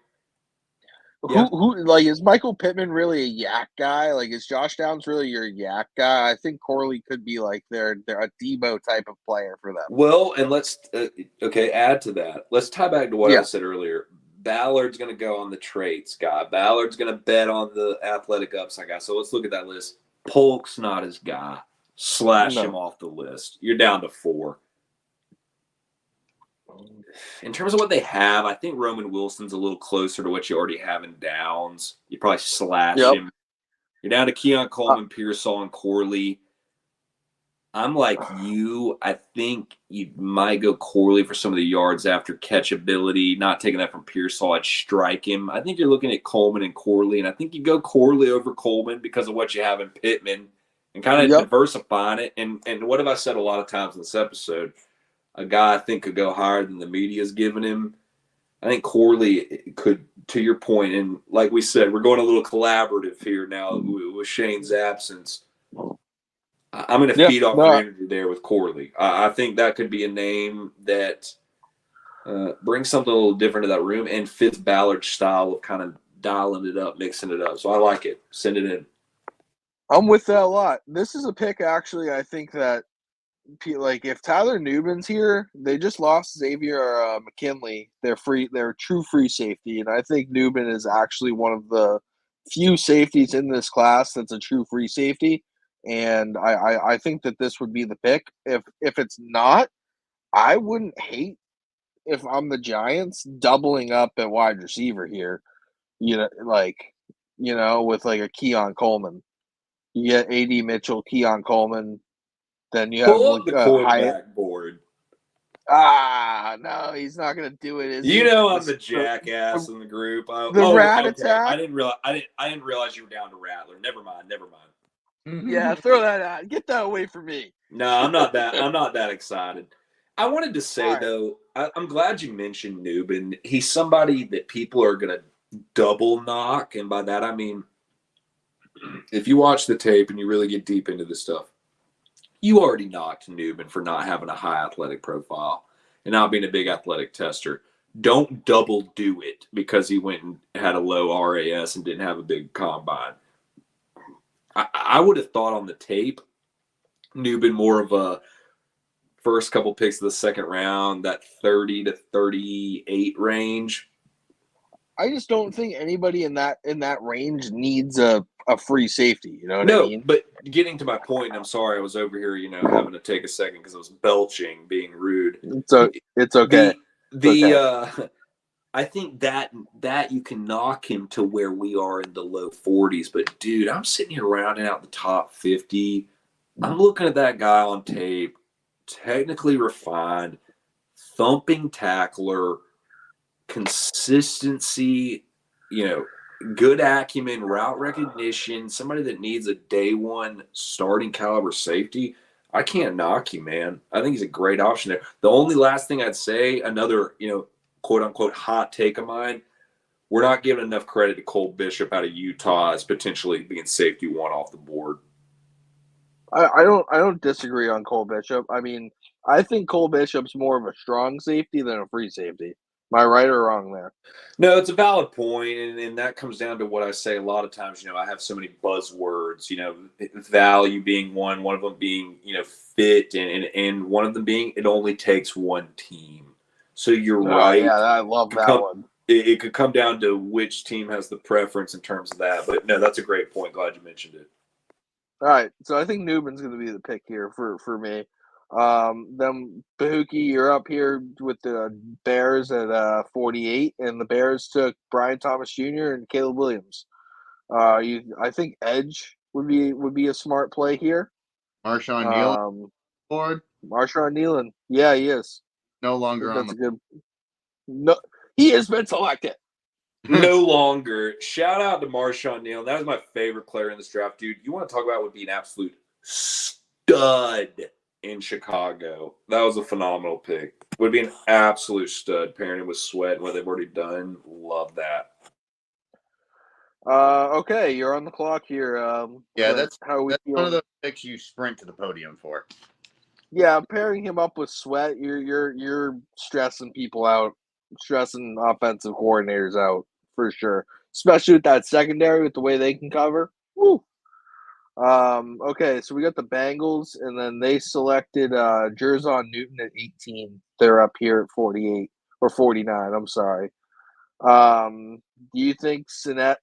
Who is Michael Pittman really a yak guy? Like, is Josh Downs really your yak guy? I think Corley could be like they're a Debo type of player for them. Well, and let's add to that. Let's tie back to what I said earlier. Ballard's going to go on the traits guy. Ballard's going to bet on the athletic upside guy. So let's look at that list. Polk's not his guy. Slash him off the list. You're down to 4. In terms of what they have, I think Roman Wilson's a little closer to what you already have in Downs. You probably slash him. You're down to Keon Coleman, Pearsall, and Corley. I'm like you. I think you might go Corley for some of the yards after catchability. Not taking that from Pearsall, I'd strike him. I think you're looking at Coleman and Corley, and I think you go Corley over Coleman because of what you have in Pittman and kind of diversifying it. And what have I said a lot of times in this episode? A guy I think could go higher than the media's giving him. I think Corley could, to your point, and like we said, we're going a little collaborative here now with Shane's absence. I'm going to feed off your energy there with Corley. I think that could be a name that brings something a little different to that room and fits Ballard's style of kind of dialing it up, mixing it up. So I like it. Send it in. I'm with that a lot. This is a pick, actually, I think that like if Tyler Newman's here, they just lost Xavier McKinley. They're true free safety, and I think Newman is actually one of the few safeties in this class that's a true free safety. And I think that this would be the pick. If it's not, I wouldn't hate if I'm the Giants doubling up at wide receiver here. With like a Keon Coleman. You get A.D. Mitchell, Keon Coleman, then you have Pull up the Hyatt. quarterback board. No, he's not gonna do it. Is You he? know I'm the jackass in the group. Rat Okay. attack. I didn't realize you were down to Rattler. Never mind. Yeah, throw that out. Get that away from me. No, I'm not that excited. I wanted to say Right. though, I'm glad you mentioned Newbin. He's somebody that people are gonna double knock, and by that I mean, if you watch the tape and you really get deep into this stuff, you already knocked Newbin for not having a high athletic profile and not being a big athletic tester. Don't double do it because he went and had a low RAS and didn't have a big combine. I would have thought on the tape, Newbin more of a first couple picks of the second round, that 30 to 38 range. I just don't think anybody in that range needs a free safety. You know what I mean? But getting to my point, and I'm sorry I was over here, having to take a second because I was belching, being rude. So it's okay. I think that you can knock him to where we are in the low 40s. But dude, I'm sitting here rounding out the top 50. I'm looking at that guy on tape, technically refined, thumping tackler, consistency, good acumen, route recognition, somebody that needs a day one starting caliber safety. I can't knock you, man. I think he's a great option there. The only last thing I'd say, another, quote unquote hot take of mine, we're not giving enough credit to Cole Bishop out of Utah as potentially being safety one off the board. I don't disagree on Cole Bishop. I mean, I think Cole Bishop's more of a strong safety than a free safety. Am I right or wrong there? No, it's a valid point, and that comes down to what I say a lot of times. I have so many buzzwords, value being one of them being, fit, and one of them being it only takes one team. So you're right. Yeah, I love that one. It could come down to which team has the preference in terms of that. But no, that's a great point. Glad you mentioned it. All right, so I think Newman's going to be the pick here for me. Then Bahookie, you're up here with the Bears at 48, and the Bears took Brian Thomas Jr. and Caleb Williams. I think edge would be a smart play here. Marshawn Neal board. Marshawn Nealon, yeah, he is No longer on the good. No, he has been selected. No longer. Shout out to Marshawn Neal. That was my favorite player in this draft, dude. You want to talk about would be an absolute stud in Chicago. That was a phenomenal pick. Would be an absolute stud pairing him with Sweat, what they've already done. Love that. Okay, you're on the clock here. That's one of the picks you sprint to the podium for. Yeah, pairing him up with Sweat, you're stressing people out, stressing offensive coordinators out for sure, especially with that secondary with the way they can cover. Woo. Okay, so we got the Bengals, and then they selected Jerzon Newton at 18. They're up here at 48 or 49. I'm sorry. Do you think Sinnott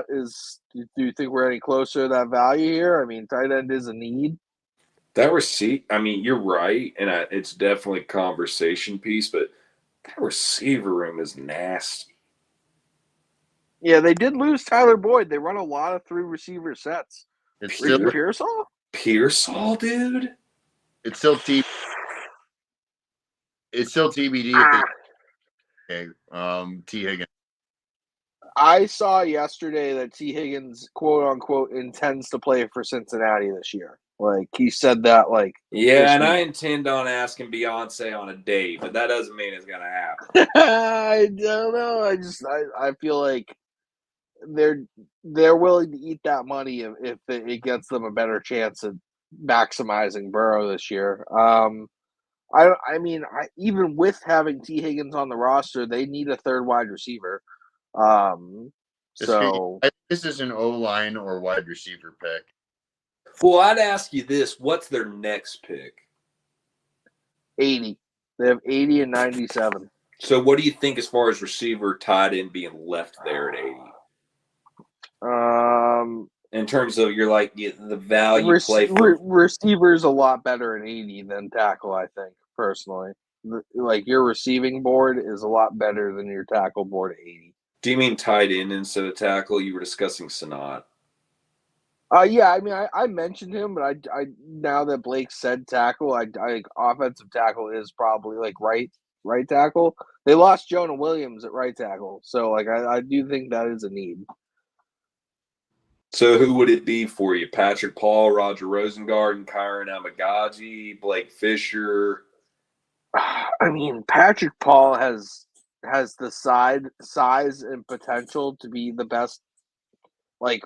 is? Do you think we're any closer to that value here? I mean, tight end is a need. You're right, and it's definitely a conversation piece, but that receiver room is nasty. Yeah, they did lose Tyler Boyd. They run a lot of three receiver sets. It's Ricky Pearsall? Pearsall, dude? It's still TBD if T. Higgins. I saw yesterday that T. Higgins, quote unquote, intends to play for Cincinnati this year. Like, he said that, Yeah, and I intend on asking Beyonce on a date, but that doesn't mean it's going to happen. I don't know. I feel like they're willing to eat that money if it gets them a better chance at maximizing Burrow this year. Even with having T. Higgins on the roster, they need a third wide receiver. This is an O-line or wide receiver pick. Well, I'd ask you this. What's their next pick? 80. They have 80 and 97. So what do you think as far as receiver tight end being left there at 80? In terms of the value play for receivers a lot better at 80 than tackle, I think, personally. Like your receiving board is a lot better than your tackle board at 80. Do you mean tight end instead of tackle? You were discussing Sanat. Yeah, I mean, I mentioned him, but I now that Blake said tackle, I offensive tackle is probably like right tackle. They lost Jonah Williams at right tackle, so like I do think that is a need. So who would it be for you? Patrick Paul, Roger Rosengarten, Kyron Amagaji, Blake Fisher? I mean, Patrick Paul has the size and potential to be the best, like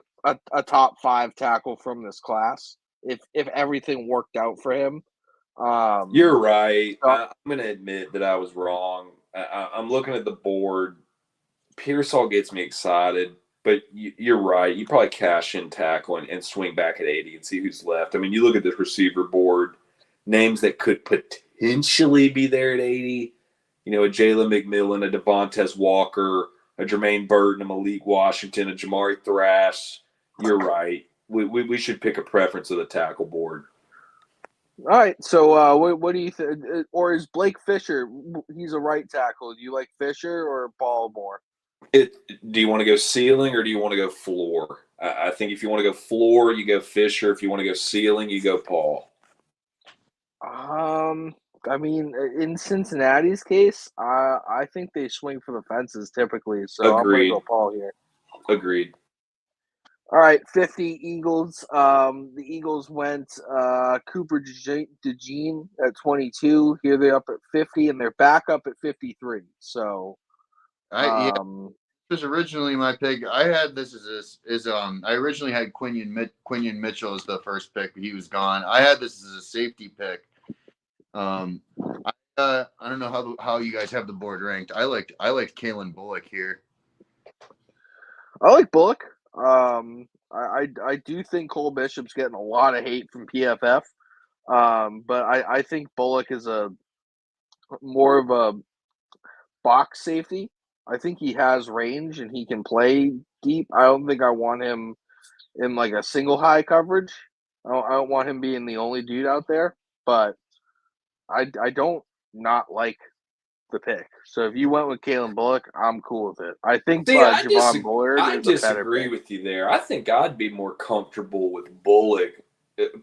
a top 5 tackle from this class if everything worked out for him. You're right. I'm going to admit that I was wrong. I'm looking at the board. Pearsall gets me excited, but you're right. You probably cash in tackle and swing back at 80 and see who's left. I mean, you look at this receiver board, names that could potentially be there at 80. You know, a Jalen McMillan, a Devontae Walker, a Jermaine Burton, a Malik Washington, a Jamari Thrash. You're right. We should pick a preference of the tackle board. All right. So what do you think? Or is Blake Fisher? He's a right tackle. Do you like Fisher or Paul more? Do you want to go ceiling or do you want to go floor? I think if you want to go floor, you go Fisher. If you want to go ceiling, you go Paul. I mean, in Cincinnati's case, I think they swing for the fences typically. So Agreed. I'm going to go Paul here. Agreed. All right, 50 Eagles. The Eagles went Cooper DeJean at 22. Here they're up at 50, and they're back up at 53. So, this was originally my pick. I had this I originally had Quinion Mitchell as the first pick, but he was gone. I had this as a safety pick. I don't know how you guys have the board ranked. I liked Kalen Bullock here. I like Bullock. I do think Cole Bishop's getting a lot of hate from PFF. But I think Bullock is a more of a box safety. I think he has range and he can play deep. I don't think I want him in like a single high coverage. I don't want him being the only dude out there. But I don't not like the pick. So if you went with Kalen Bullock, I'm cool with it. I think Javon Bullard is a better pick. I disagree with you there. I think I'd be more comfortable with Bullock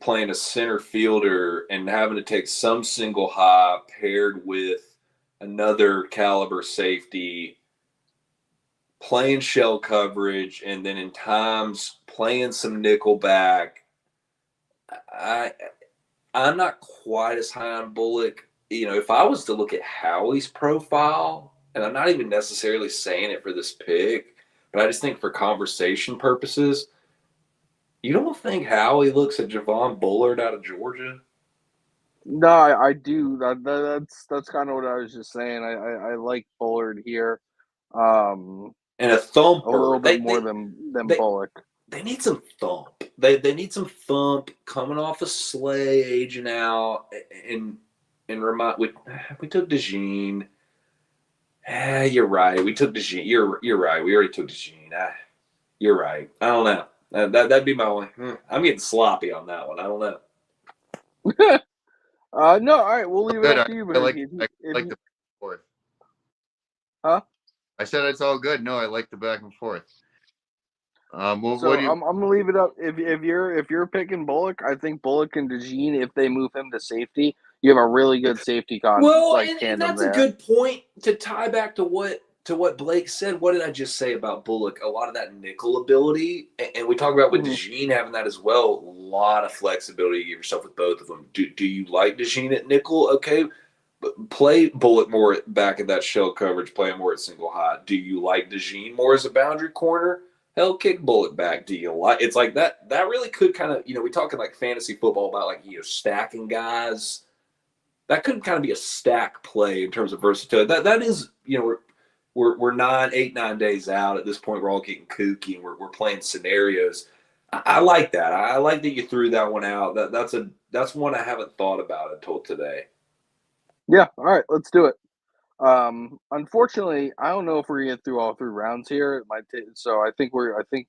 playing a center fielder and having to take some single high paired with another caliber safety, playing shell coverage, and then in times playing some nickel back. I'm not quite as high on Bullock. You know, if I was to look at Howie's profile, and I'm not even necessarily saying it for this pick, but I just think for conversation purposes, you don't think Howie looks at Javon Bullard out of Georgia? No, I do. That's kind of what I was just saying. I like Bullard here. And a thumper. A little bit more than Bullock. They need some thump. They need some thump coming off a Slay, aging out, and remind we took DeJean. You're right. We took DeJean. You're right. We already took DeJean. You're right. I don't know. That'd be my only. I'm getting sloppy on that one. I don't know. No, all right. We'll leave it up to you. I like the fourth. Huh? I said it's all good. No, I like the back and forth. I'm gonna leave it up. If you're picking Bullock, I think Bullock and DeJean, if they move him to safety, you have a really good safety tandem. And that's a good point to tie back to what Blake said. What did I just say about Bullock? A lot of that nickel ability, and we talk about with DeJean having that as well. A lot of flexibility to give yourself with both of them. Do you like DeJean at nickel? Okay, but play Bullock more back at that shell coverage, play him more at single high. Do you like DeJean more as a boundary corner? Hell, kick Bullock back. Do you like? It's like that. That really could kind of, we talking like fantasy football about like stacking guys. That could kind of be a stack play in terms of versatility. That is, we're 8, 9 days out at this point. We're all getting kooky and we're playing scenarios. I like that. I like that you threw that one out. That's one I haven't thought about until today. Yeah. All right. Let's do it. Unfortunately, I don't know if we're gonna get through all 3 rounds here. It might take, so I think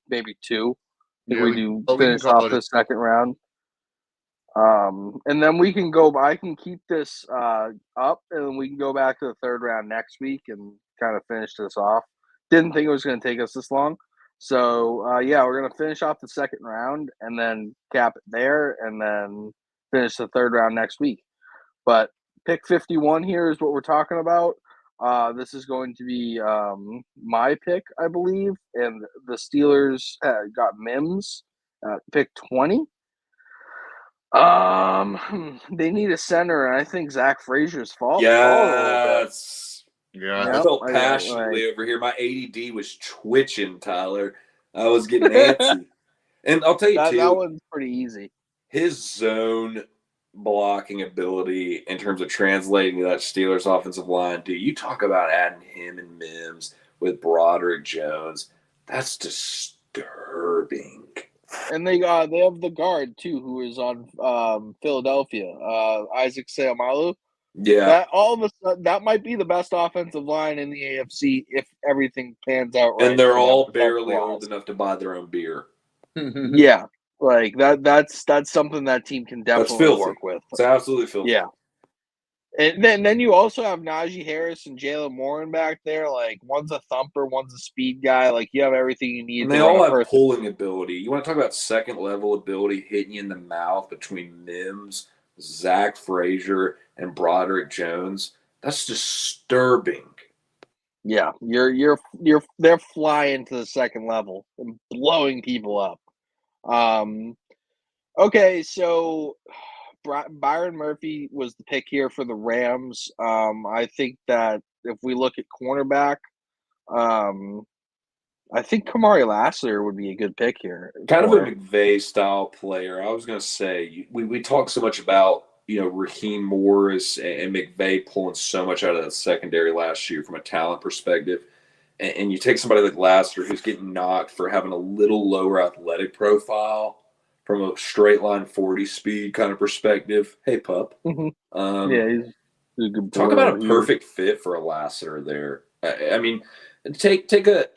maybe 2. I think we do finish off the second round. And then we can go. I can keep this up, and we can go back to the third round next week and kind of finish this off. Didn't think it was going to take us this long, so yeah, we're going to finish off the second round and then cap it there, and then finish the third round next week. But pick 51 here is what we're talking about. This is going to be my pick, I believe, and the Steelers got Mims pick 20. They need a center, and I think Zach Frazier's falling a little bit. Yeah, I felt passionately over here. My ADD was twitching, Tyler. I was getting antsy. And I'll tell you, too. That one's pretty easy. His zone blocking ability in terms of translating to that Steelers offensive line, dude, you talk about adding him and Mims with Broderick Jones. That's disturbing. And they have the guard too, who is on Philadelphia, Isaac Seumalo. Yeah, that all of a sudden that might be the best offensive line in the AFC if everything pans out right. And they're all barely old enough to buy their own beer. Yeah, like that's something that team can definitely work with. It's absolutely filthy. Yeah. And then you also have Najee Harris and Jalen Warren back there. Like, one's a thumper, one's a speed guy. Like, you have everything you need. And they all have pulling ability. You want to talk about second-level ability hitting you in the mouth between Mims, Zach Frazier, and Broderick Jones. That's disturbing. Yeah, they're flying to the second level and blowing people up. Okay, so Byron Murphy was the pick here for the Rams. I think that if we look at cornerback, I think Kamari Lassiter would be a good pick here. Kind of a McVay style player. I was going to say, we talk so much about, Raheem Morris and McVay pulling so much out of that secondary last year from a talent perspective. And you take somebody like Lassiter who's getting knocked for having a little lower athletic profile from a straight line 40 speed kind of perspective. Hey, pup. Mm-hmm. Yeah, he's a good talk about a perfect fit for a Lassiter there. I mean, take a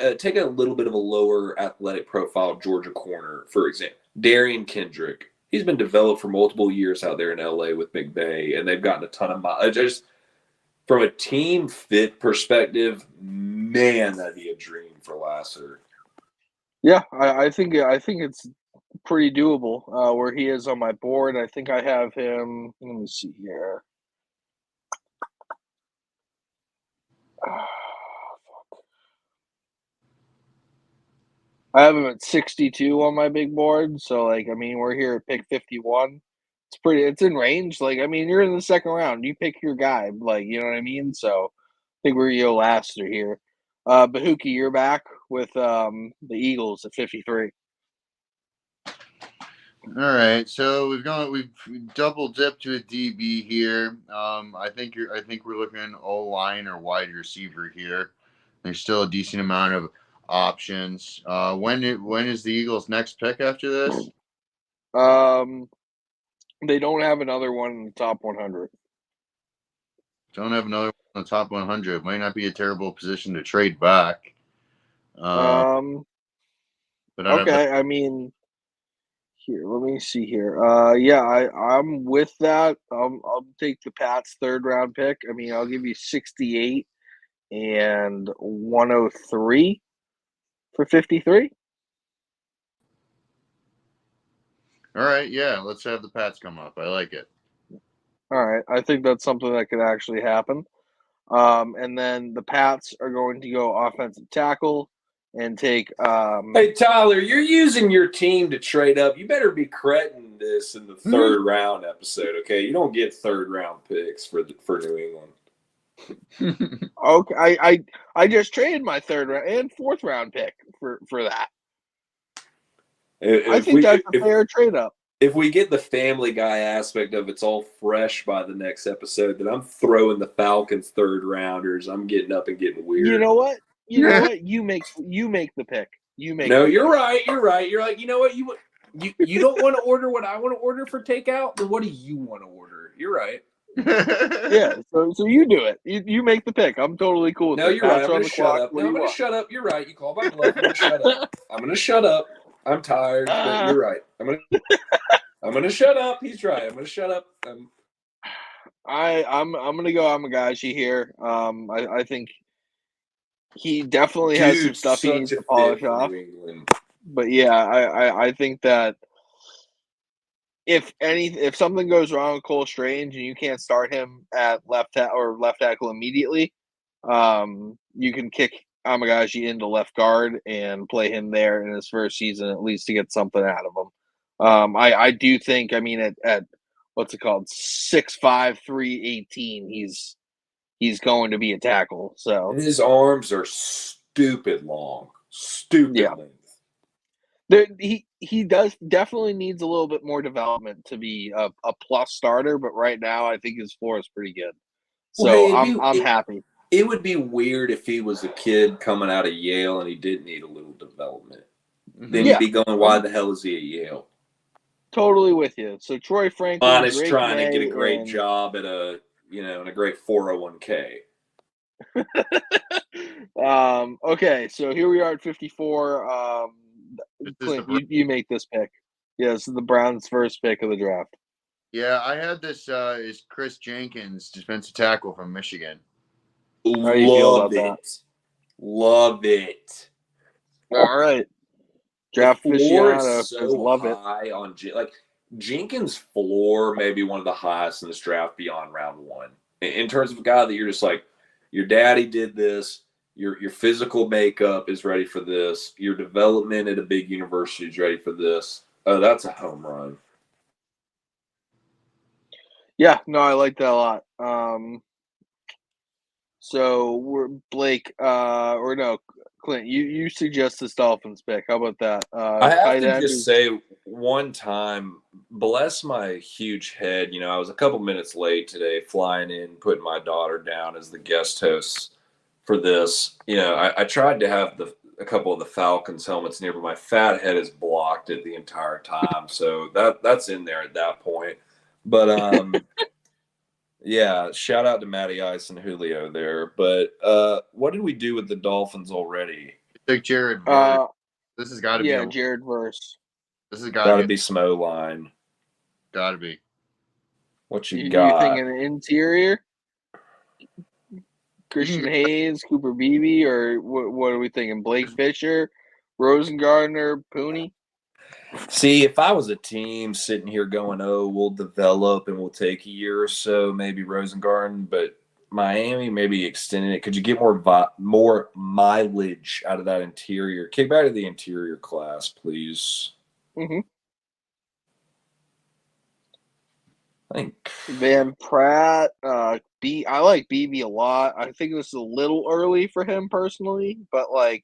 little bit of a lower athletic profile Georgia corner, for example. Darian Kendrick. He's been developed for multiple years out there in LA with McVay, and they've gotten a ton of miles. Just from a team fit perspective, man, that'd be a dream for Lassiter. Yeah, I think it's pretty doable where he is on my board. I think I have him. Let me see here. I have him at 62 on my big board. So, we're here at pick 51. It's in range. You're in the second round. You pick your guy. You know what I mean? So, I think we're Yo Lassiter here. Bahookie, you're back with the Eagles at 53. All right, so we've double dipped to a DB here. I think we're looking O-line or wide receiver here. There's still a decent amount of options. When is the Eagles' next pick after this? They don't have another one in the top 100. Don't have another one in the top 100. Might not be a terrible position to trade back. But okay, here, let me see here. I'm with that. I'll take the Pats' third round pick. I'll give you 68 and 103 for 53. All right, yeah, let's have the Pats come up. I like it. All right, I think that's something that could actually happen. And then the Pats are going to go offensive tackle and take Hey Tyler, you're using your team to trade up. You better be crediting this in the third round episode, okay? You don't get third round picks for New England. Okay, I just traded my third round and fourth round pick for that. I think that's a fair trade up. If we get the Family Guy aspect of it's all fresh by the next episode, then I'm throwing the Falcons third rounders. I'm getting up and getting weird. You know what? You make the pick. You're right. You're like, you know what? You don't want to order what I want to order for takeout. Then what do you want to order? You're right. Yeah. So you do it. You make the pick. I'm totally cool with it. No, you're right. I'm going to shut up. I'm going to shut up. You're right. You call my bluff. I'm going to shut up. I'm going to shut up. I'm tired, but you're right. I'm I'm gonna shut up. He's right. I'm gonna shut up. I'm gonna go Amagashi here. I think he definitely has some stuff he needs to polish off. But yeah, I think that if something goes wrong with Cole Strange and you can't start him at left tackle immediately, you can kick Amagashi into left guard and play him there in his first season at least to get something out of him. I do think, I mean, at what's it called, 6'5", 318, he's going to be a tackle. So and his arms are stupid long, stupid length. He definitely needs a little bit more development to be a plus starter, but right now I think his floor is pretty good. So I'm happy. It would be weird if he was a kid coming out of Yale and he did need a little development. Then you'd be going, why the hell is he at Yale? Totally with you. So Troy Franklin is trying to get a great job at in a great 401k. Okay, so here we are at 54. Clint, you make this pick. Yeah, this is the Browns' first pick of the draft. Yeah, I had this is Chris Jenkins, defensive tackle from Michigan. How do you feel about that? Love it. All right. Draft aficionado so love high on Jenkins' floor may be one of the highest in this draft beyond round one. In terms of a guy that you're just like, your daddy did this, your physical makeup is ready for this, your development at a big university is ready for this. Oh, that's a home run. Yeah, no, I like that a lot. So we're Blake, or no, Clint, you suggest this Dolphins pick. How about that? I have to just say one time, bless my huge head. You know, I was a couple minutes late today flying in, putting my daughter down as the guest host for this. You know, I tried to have a couple of the Falcons helmets near, but my fat head is blocked it the entire time. So that's in there at that point. But yeah, shout out to Matty Ice and Julio there. But what did we do with the Dolphins already? Took Jared Verse. This has got to be Jared Verse. This has got to be some O-line. Got to be. What you got? You thinking an interior? Christian Hayes, Cooper Beebe, or what are we thinking? Blake Fisher, Rosengardner, Pooney? See, if I was a team sitting here going, oh, we'll develop and we'll take a year or so, maybe Rosengarten, but Miami maybe extending it. Could you get more mileage out of that interior? Kick back to the interior class, please. Mm-hmm. I think Van Pratt, I like BB a lot. I think this is a little early for him personally, but like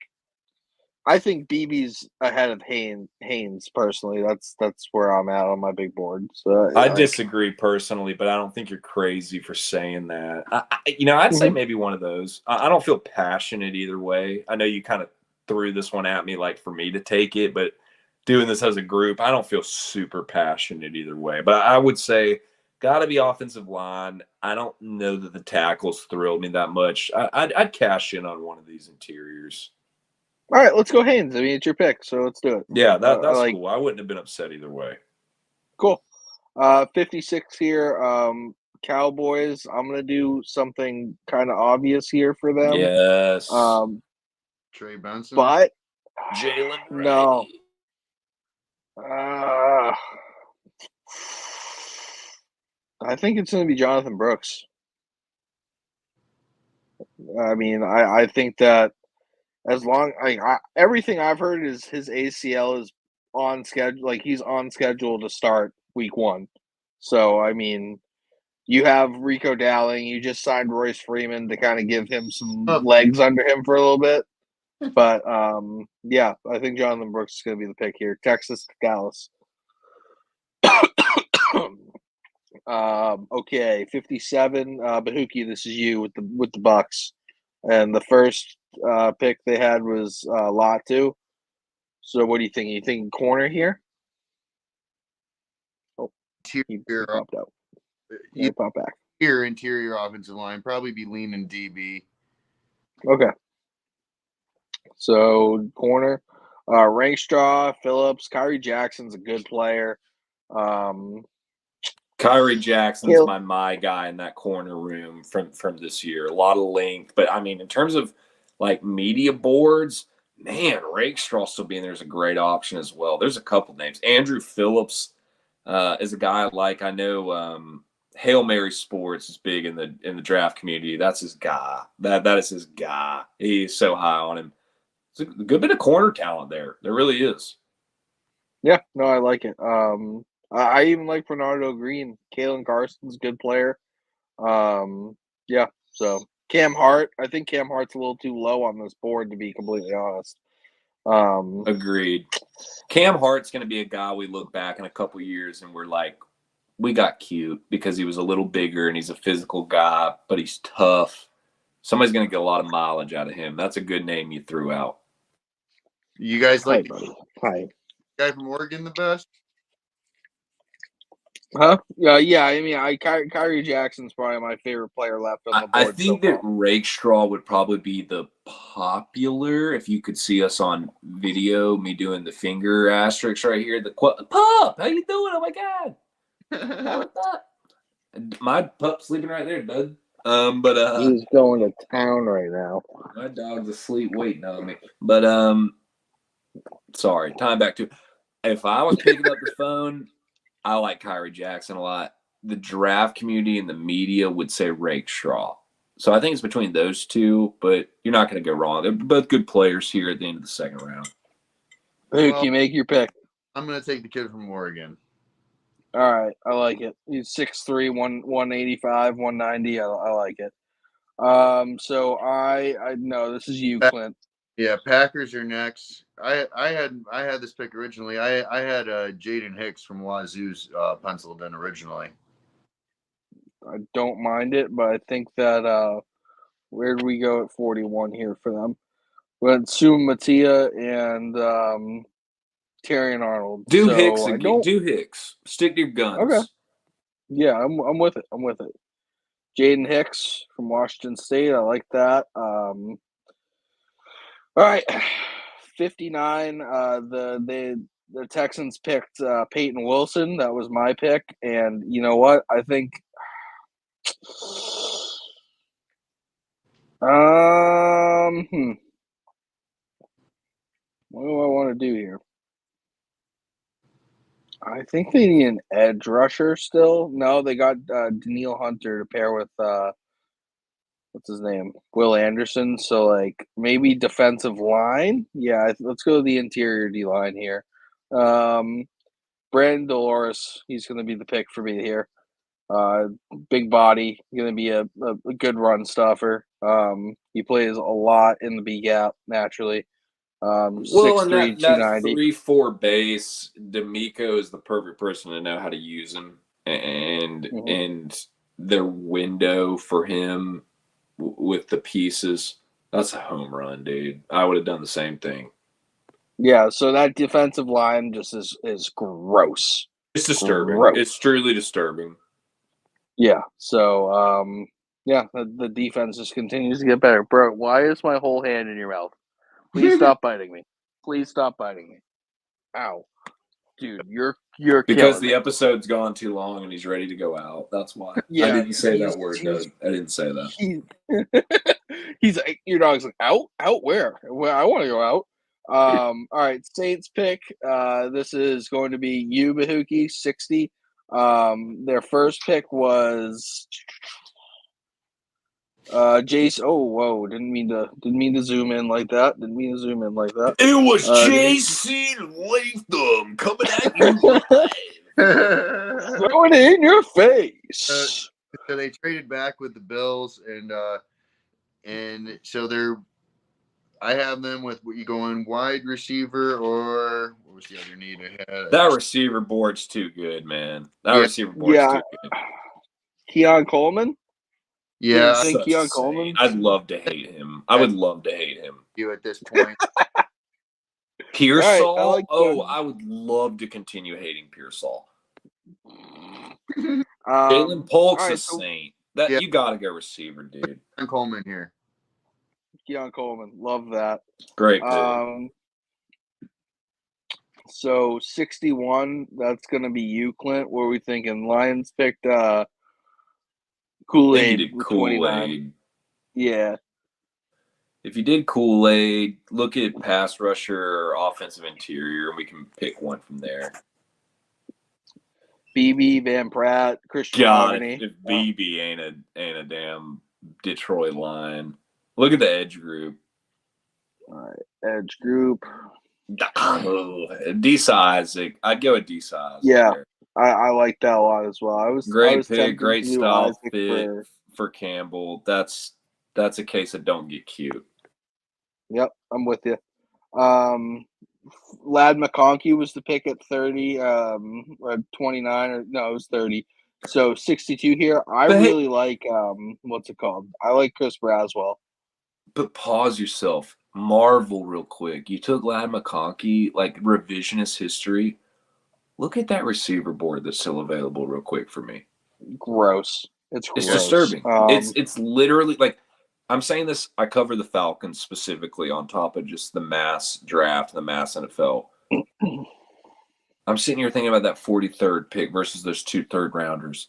I think BB's ahead of Haynes personally. That's where I'm at on my big board. So I disagree personally, but I don't think you're crazy for saying that. I'd say maybe one of those. I don't feel passionate either way. I know you kind of threw this one at me like for me to take it, but doing this as a group, I don't feel super passionate either way. But I would say got to be offensive line. I don't know that the tackles thrilled me that much. I'd cash in on one of these interiors. All right, let's go Haynes. I mean, it's your pick, so let's do it. Yeah, that's cool. I wouldn't have been upset either way. Cool. 56 here. Cowboys. I'm gonna do something kind of obvious here for them. Yes. Trey Benson. But Jalen. No. I think it's gonna be Jonathan Brooks. I mean, I think that as long everything I've heard is his ACL is on schedule. Like he's on schedule to start week 1. So I mean, you have Rico Dowling. You just signed Royce Freeman to kind of give him some legs under him for a little bit. But yeah, I think Jonathan Brooks is going to be the pick here. Texas to Dallas. Okay, 57. Bahookie, this is you with the Bucks, and the first pick they had was Latu. So what do you think? You thinking corner here? Oh, he popped out. He popped back. Here, interior offensive line, probably be leaning DB. Okay. So corner, Rankstraw, Phillips, Kyrie Jackson's a good player. Kyrie Jackson's my guy in that corner room from this year. A lot of length, but I mean, in terms of like media boards, man, Rakestraw still being there is a great option as well. There's a couple names. Andrew Phillips is a guy I like. I know Hail Mary Sports is big in the draft community. That's his guy. That is his guy. He's so high on him. It's a good bit of corner talent there. There really is. Yeah, no, I like it. I even like Bernardo Green. Kalen Carson's a good player. Yeah, so Cam Hart. I think Cam Hart's a little too low on this board, to be completely honest. Agreed. Cam Hart's going to be a guy we look back in a couple years and we're like, we got cute because he was a little bigger and he's a physical guy, but he's tough. Somebody's going to get a lot of mileage out of him. That's a good name you threw out. You guys like Hi. Guy from Oregon the best? Huh? Yeah. I mean, Kyrie Jackson's probably my favorite player left on the board. I think that Rakestraw would probably be the popular. If you could see us on video, me doing the finger asterisk right here. The pup, how you doing? Oh my god, how was that? My pup sleeping right there, Doug. But he's going to town right now. My dog's asleep waiting on me. But sorry, time back to. If I was picking up the phone, I like Kyrie Jackson a lot. The draft community and the media would say Rakestraw. So I think it's between those two, but you're not going to go wrong. They're both good players here at the end of the second round. Bahookie, make your pick. I'm going to take the kid from Oregon. All right, I like it. He's 6'3", 185, 190. I like it. So I no, this is you, Clint. Yeah, Packers are next. I had this pick originally. I had Jaden Hicks from Wazoo's penciled in originally. I don't mind it, but I think that where do we go at 41 here for them? We had Sue Mattia and Terrion Arnold. Do Hicks again. Do Hicks. Stick to your guns. Okay. Yeah, I'm with it. I'm with it. Jaden Hicks from Washington State. I like that. All right, 59. The Texans picked Peyton Wilson. That was my pick, and you know what? I think. What do I want to do here? I think they need an edge rusher still. No, they got Daniil Hunter to pair with what's his name? Will Anderson. So like maybe defensive line. Yeah, let's go to the interior D line here. Brandon Dolores, he's going to be the pick for me here. Big body, going to be a good run stuffer. He plays a lot in the B gap naturally. Well, 6'3", in that 290. 3-4 base, D'Amico is the perfect person to know how to use him, and their window for him with the pieces. That's a home run, dude. I would have done the same thing. Yeah, so that defensive line just is gross. It's disturbing. Gross. It's truly disturbing. Yeah. So yeah, the defense just continues to get better. Bro, why is my whole hand in your mouth? Please stop biting me. Please stop biting me. Ow. Dude, you're because the episode's gone too long and he's ready to go out. That's why. Yeah, I didn't say that word, Doug. I didn't say that. He's like, your dog's like, out? Out where? Well, I want to go out. All right, Saints pick. This is going to be you, Bahookie, 60. Their first pick was Jace. Oh, whoa! Didn't mean to zoom in like that. It was JC Latham coming at you, throwing it in your face. So they traded back with the Bills, and so I have them with you going wide receiver or what was the other need I had? That receiver board's too good, man. Receiver board's too good. Keon Coleman. Yeah, I think Keon Coleman. I'd love to hate him. I would love to hate him. You at this point. Pearsall. Right, I would love to continue hating Pearsall. Jalen Polk's a saint. You gotta go receiver, dude. Keon Coleman here. Keon Coleman, love that. Great pick. So 61, that's going to be you, Clint. What are we thinking? Lions picked I think Kool-Aid you did with 29. Kool-Aid. Yeah. If you did Kool-Aid, look at pass rusher or offensive interior, and we can pick one from there. BB, Van Pratt, Christian God, Laughney. if BB ain't a damn Detroit line. Look at the edge group. All right, edge group. Disa Isaac. I'd go with Disa Isaac. Yeah. there. I like that a lot as well. I was Great pick, tempted great to do style Isaac fit for Campbell. That's a case of don't get cute. Yep, I'm with you. Lad McConkey was the pick at 30, or 29, or no, it was 30. So 62 here. I really like what's it called? I like Chris Braswell. But pause yourself. Marvel real quick. You took Lad McConkey, like revisionist history. Look at that receiver board that's still available real quick for me. Gross. It's disturbing. It's literally like I'm saying this. I cover the Falcons specifically on top of just the mass draft, the mass NFL. I'm sitting here thinking about that 43rd pick versus those 2 third-rounders.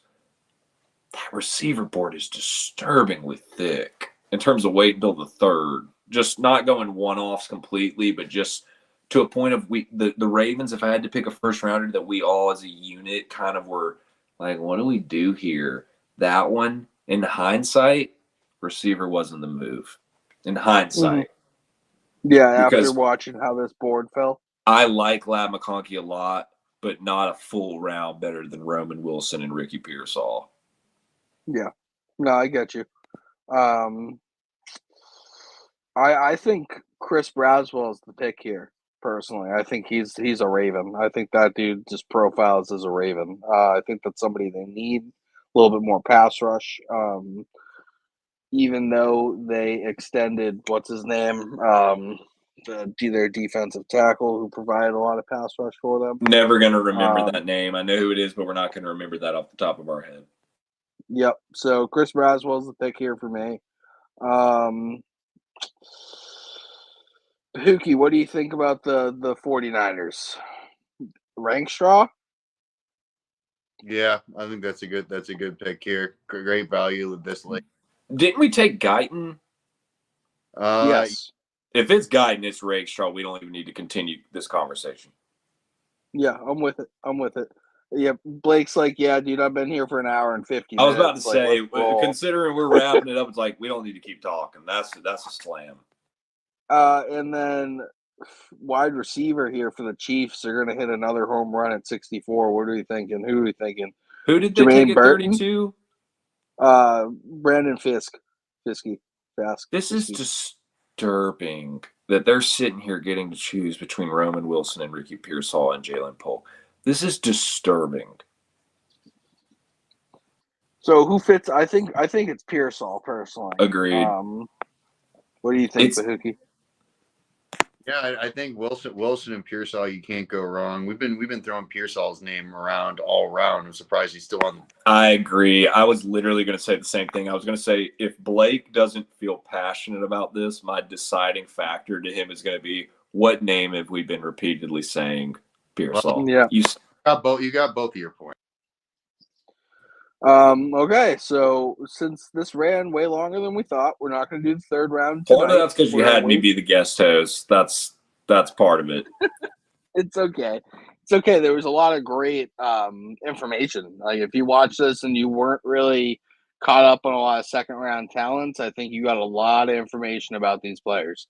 That receiver board is disturbingly thick in terms of wait until the third. Just not going one-offs completely, but just to a point of the Ravens, if I had to pick a first-rounder that we all as a unit kind of were like, what do we do here? That one, in hindsight, receiver wasn't the move. In hindsight. Yeah, after watching how this board fell. I like Lad McConkey a lot, but not a full round better than Roman Wilson and Ricky Pearsall. Yeah. No, I get you. I think Chris Braswell is the pick here, personally. I think he's a Raven. I think that dude just profiles as a Raven. I think that's somebody they need. A little bit more pass rush. Even though they extended, what's his name? Their defensive tackle who provided a lot of pass rush for them. Never going to remember that name. I know who it is, but we're not going to remember that off the top of our head. Yep. So Chris Braswell's the pick here for me. Bahookie, what do you think about the 49ers? Rankstraw? Yeah, I think that's a good pick here. Great value with this late. Didn't we take Guyton? Yes. If it's Guyton, it's Rankstraw. We don't even need to continue this conversation. Yeah, I'm with it. Yeah, Blake's like, yeah, dude, I've been here for an hour and 50 minutes. I was about to like, say, considering we're wrapping it up, it's like we don't need to keep talking. That's a slam. And then wide receiver here for the Chiefs are going to hit another home run at 64. What are we thinking? Who are we thinking? Who did they take at 32? Brandon Fiske. This is disturbing that they're sitting here getting to choose between Roman Wilson and Ricky Pearsall and Jalen Polk. This is disturbing. So who fits? I think it's Pearsall personally. Agreed. What do you think, Bahookie? Yeah, I think Wilson and Pearsall, you can't go wrong. We've been throwing Pearsall's name around all around. I'm surprised he's still on. I agree. I was literally going to say the same thing. I was going to say if Blake doesn't feel passionate about this, my deciding factor to him is going to be what name have we been repeatedly saying? Pearsall. Yeah, you got both of your points. Okay, so since this ran way longer than we thought, we're not going to do the third round tonight. Part of that's because you had me be the guest host. That's part of it. It's okay. It's okay. There was a lot of great information. Like if you watch this and you weren't really caught up on a lot of second round talents, I think you got a lot of information about these players.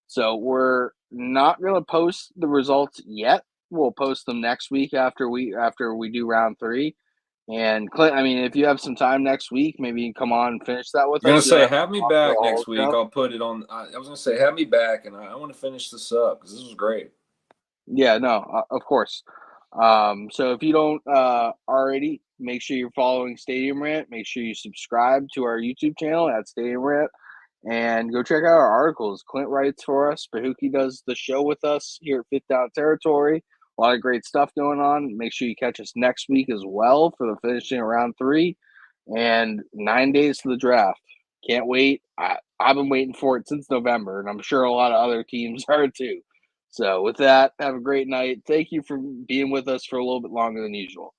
So we're not going to post the results yet. We'll post them next week after we do round 3. And Clint, I mean, if you have some time next week, maybe you can come on and finish that with us. I'm going to say, have me back next week. I'll put it on. I was going to say, have me back, and I want to finish this up because this was great. Yeah, no, of course. So if you don't already, make sure you're following Stadium Rant. Make sure you subscribe to our YouTube channel at Stadium Rant. And go check out our articles. Clint writes for us. Bahookie does the show with us here at Fifth Down Territory. A lot of great stuff going on. Make sure you catch us next week as well for the finishing of round 3 and 9 days to the draft. Can't wait. I've been waiting for it since November, and I'm sure a lot of other teams are too. So with that, have a great night. Thank you for being with us for a little bit longer than usual.